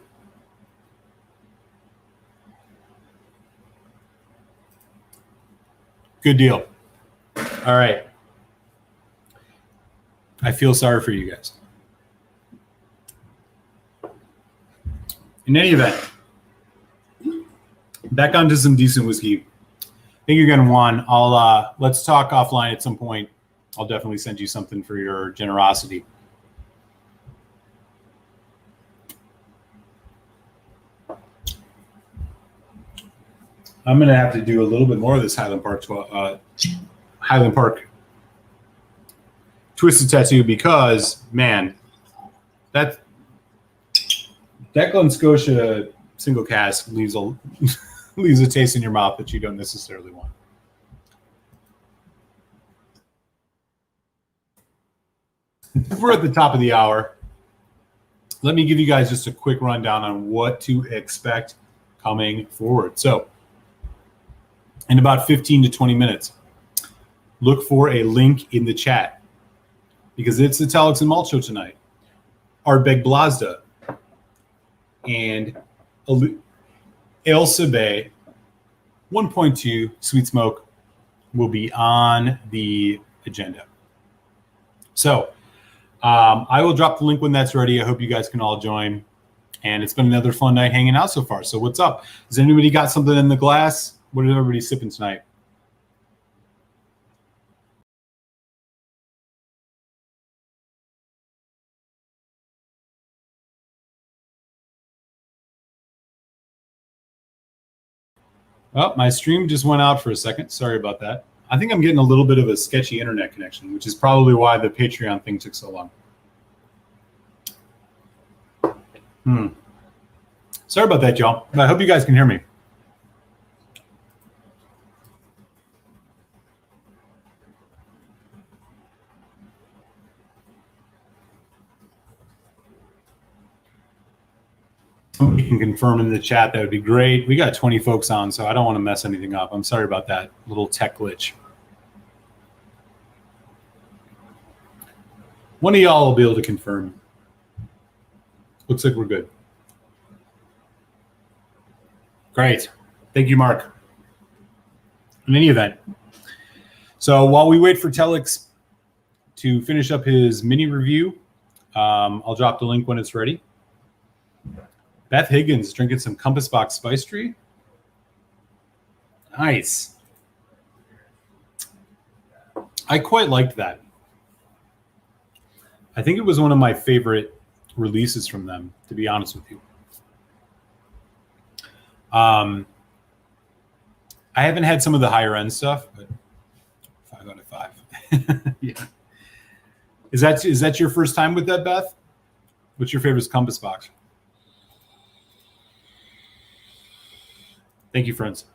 Speaker 1: Good deal. All right. I feel sorry for you guys. In any event, back onto some decent whiskey. Thank you again, Juan. Let's talk offline at some point. I'll definitely send you something for your generosity. I'm going to have to do a little bit more of this Highland Park Twisted Tattoo because, man, that Glen Scotia single cask leaves a taste in your mouth that you don't necessarily want. We're at the top of the hour. Let me give you guys just a quick rundown on what to expect coming forward. So, in about 15 to 20 minutes, look for a link in the chat because it's the Telex Malt Show tonight. Ardbeg Blazda and El Sebe 1.2 Sweet Smoke will be on the agenda. So I will drop the link when that's ready. I hope you guys can all join. And it's been another fun night hanging out so far. So what's up? Has anybody got something in the glass? What is everybody sipping tonight? Oh, my stream just went out for a second. Sorry about that. I think I'm getting a little bit of a sketchy internet connection, which is probably why the Patreon thing took so long. Sorry about that, y'all. I hope you guys can hear me. You can confirm in the chat. That would be great. We got 20 folks on, so I don't want to mess anything up. I'm sorry about that little tech glitch. One of y'all will be able to confirm. Looks like we're good. Great. Thank you, Mark. In any event, so while we wait for Telex to finish up his mini review, I'll drop the link when it's ready. Beth Higgins drinking some Compass Box Spice Tree. Nice. I quite liked that. I think it was one of my favorite releases from them, to be honest with you. I haven't had some of the higher end stuff, but 5 out of 5. Yeah. Is that your first time with that, Beth? What's your favorite Compass Box? Thank you, friends.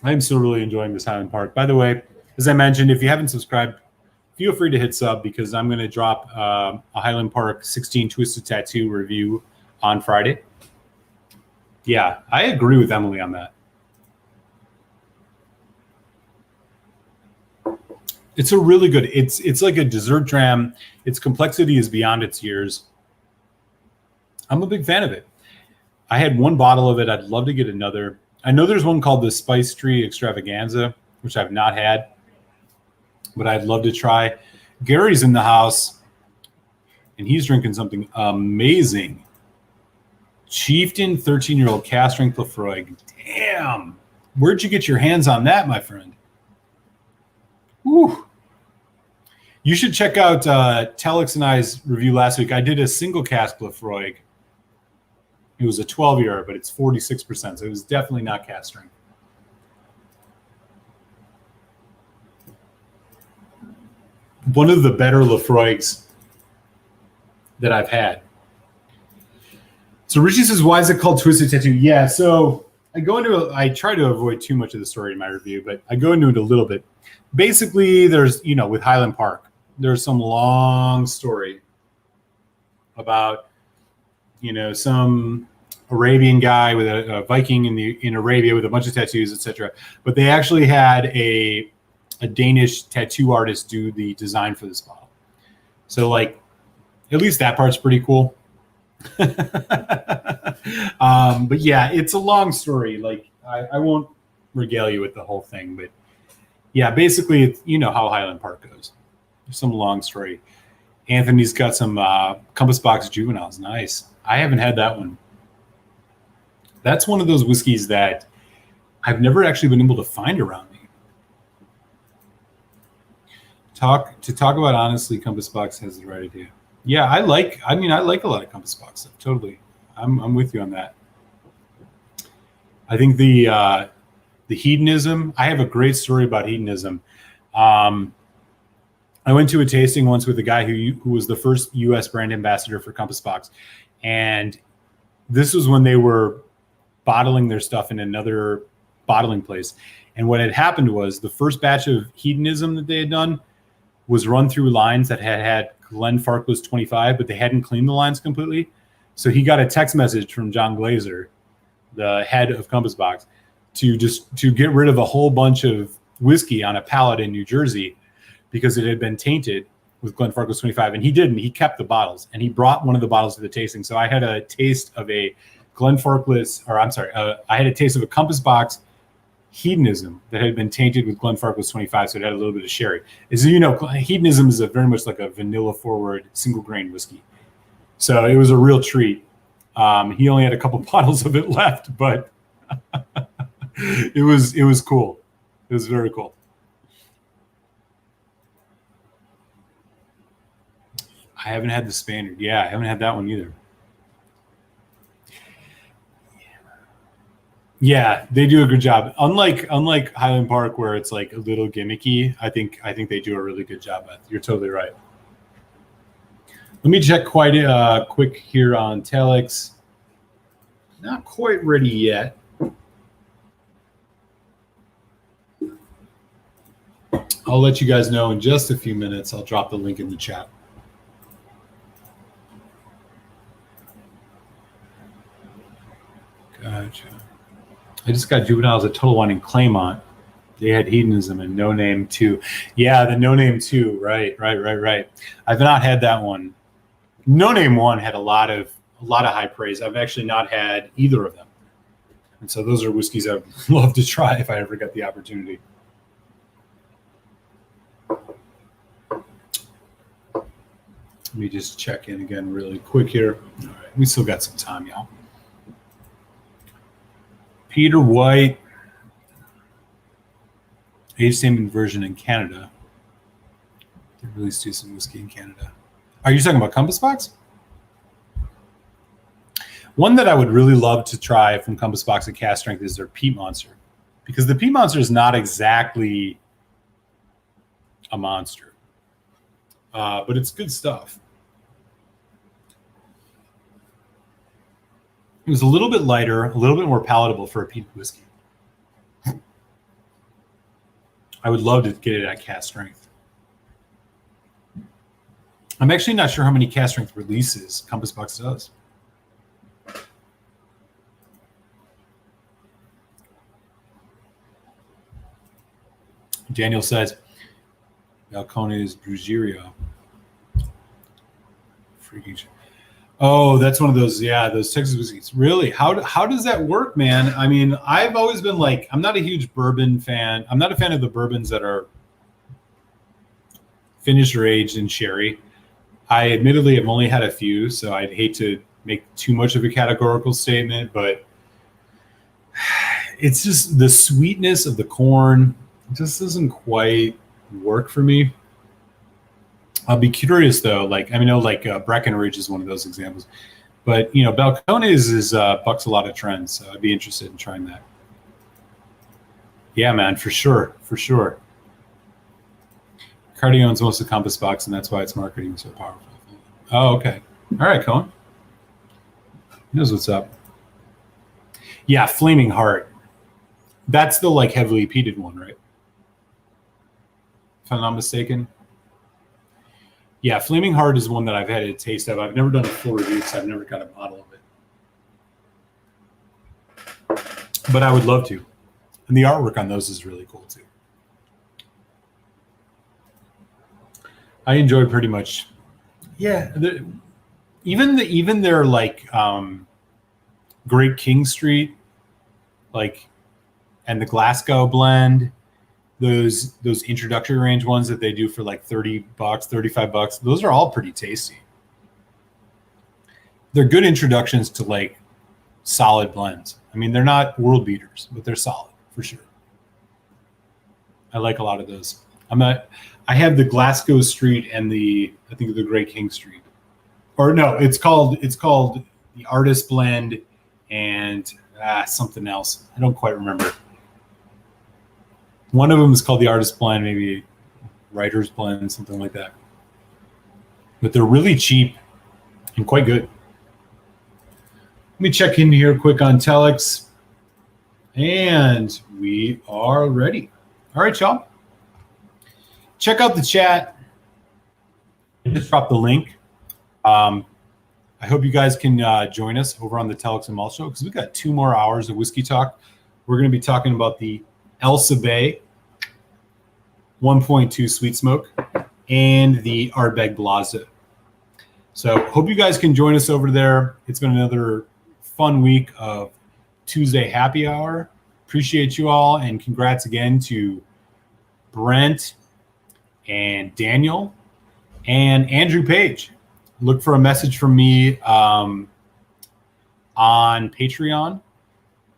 Speaker 1: I'm still really enjoying this Highland Park. By the way, as I mentioned, if you haven't subscribed, feel free to hit sub because I'm going to drop a Highland Park 16 Twisted Tattoo review on Friday. Yeah, I agree with Emily on that. It's a really good, it's like a dessert dram. Its complexity is beyond its years. I'm a big fan of it. I had one bottle of it. I'd love to get another. I know there's one called the Spice Tree Extravaganza, which I've not had, but I'd love to try. Gary's in the house, and he's drinking something amazing. Chieftain 13-year-old cast strength Lafroig. Damn. Where'd you get your hands on that, my friend? Woo. You should check out Telex and I's review last week. I did a single cask Lafroig. It was a 12-year, but it's 46%, so it was definitely not cast strength. One of the better Lafroigs that I've had. So Richie says, why is it called Twisted Tattoo? Yeah, so I try to avoid too much of the story in my review, but I go into it a little bit. Basically, there's, with Highland Park, there's some long story about, some Arabian guy with a Viking in Arabia with a bunch of tattoos, etc. But they actually had a Danish tattoo artist do the design for this bottle. So, at least that part's pretty cool. But yeah, it's a long story. I won't regale you with the whole thing, but yeah, basically, it's, how Highland Park goes. There's some long story. Anthony's got some Compass Box Juveniles. Nice. I haven't had that one. That's one of those whiskeys that I've never actually been able to find around me. To talk about honestly, Compass Box has the right idea. Yeah, I like a lot of Compass Box stuff. Totally. I'm with you on that. I think the hedonism, I have a great story about hedonism. I went to a tasting once with a guy who was the first U.S. brand ambassador for Compass Box. And this was when they were bottling their stuff in another bottling place. And what had happened was the first batch of hedonism that they had done was run through lines that had Glenn Farkless 25, but they hadn't cleaned the lines completely. So he got a text message from John Glazer, the head of Compass Box, to get rid of a whole bunch of whiskey on a pallet in New Jersey because it had been tainted with Glenn Farkless 25. And he didn't. He kept the bottles, and he brought one of the bottles to the tasting. So I had a taste of a Glenn Farkless, I had a taste of a Compass Box hedonism that had been tainted with Glenn Farkless 25, so it had a little bit of sherry. As you know, hedonism is very much like a vanilla-forward single grain whiskey. So it was a real treat. He only had a couple bottles of it left, but it was cool. It was very cool. I haven't had the Spaniard. Yeah, I haven't had that one either. Yeah, they do a good job. Unlike Highland Park, where it's like a little gimmicky, I think they do a really good job at it. You're totally right. Let me check quite quick here on Telex. Not quite ready yet. I'll let you guys know in just a few minutes. I'll drop the link in the chat. Gotcha. I just got juveniles at Total Wine in Claymont. They had Hedonism and No Name 2. Yeah, the No Name 2. Right. I've not had that one. No Name 1 had a lot of high praise. I've actually not had either of them. And so those are whiskeys I'd love to try if I ever get the opportunity. Let me just check in again really quick here. All right, we still got some time, y'all. Peter White, age statement version in Canada. They released some whiskey in Canada. Are you talking about Compass Box? One that I would really love to try from Compass Box at Cask Strength is their Peat Monster, because the Peat Monster is not exactly a monster, but it's good stuff. It was a little bit lighter, a little bit more palatable for a peat whiskey. I would love to get it at Cask Strength. I'm actually not sure how many Cask Strength releases Compass Box does. Daniel says, Balcones Brugerio. Freaking shit. Oh, that's one of those, yeah, those Texas whiskeys. Really? How does that work, man? I mean, I've always been like, I'm not a huge bourbon fan. I'm not a fan of the bourbons that are finished or aged in sherry. I admittedly have only had a few, so I'd hate to make too much of a categorical statement, but it's just the sweetness of the corn just doesn't quite work for me. I'll be curious though. Like, I mean, Breckenridge is one of those examples, but Balcones is bucks a lot of trends. So I'd be interested in trying that. Yeah, man, for sure. Cardi owns most of Compass Box, and that's why its marketing is so powerful. Oh, okay. All right, Cohen. He knows what's up. Yeah, Flaming Heart. That's the heavily peated one, right? If I'm not mistaken. Yeah, Flaming Heart is one that I've had a taste of. I've never done a full review because I've never got a bottle of it. But I would love to. And the artwork on those is really cool too. I enjoyed pretty much, yeah. Even their Great King Street, and the Glasgow blend. Those introductory range ones that they do for $30, $35, those are all pretty tasty. They're good introductions to solid blends. I mean, they're not world beaters, but they're solid for sure. I like a lot of those. I have the Glasgow Street and I think the Great King Street. Or no, it's called the Artist Blend and something else. I don't quite remember. One of them is called the Artist Blend, maybe Writer's Blend, something like that. But they're really cheap and quite good. Let me check in here quick on Telex. And we are ready. All right, y'all. Check out the chat. I just dropped the link. I hope you guys can join us over on the Telex Malt Show because we've got 2 more hours of whiskey talk. We're going to be talking about the Elsa Bay 1.2 Sweet Smoke and the Ardbeg Blaza. So hope you guys can join us over there. It's been another fun week of Tuesday happy hour. Appreciate you all, and congrats again to Brent and Daniel and Andrew Page. Look for a message from me on Patreon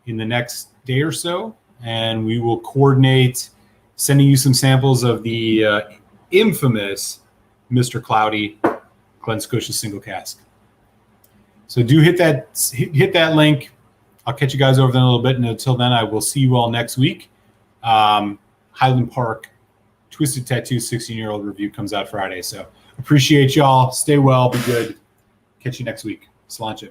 Speaker 1: in the next day or so, and we will coordinate sending you some samples of the infamous Mr. Cloudy Glen Scotia single cask. So do hit that link. I'll catch you guys over there in a little bit, and until then, I will see you all next week. Highland Park Twisted Tattoo 16-year-old review comes out Friday. So appreciate y'all. Stay well. Be good. Catch you next week. Sláinte.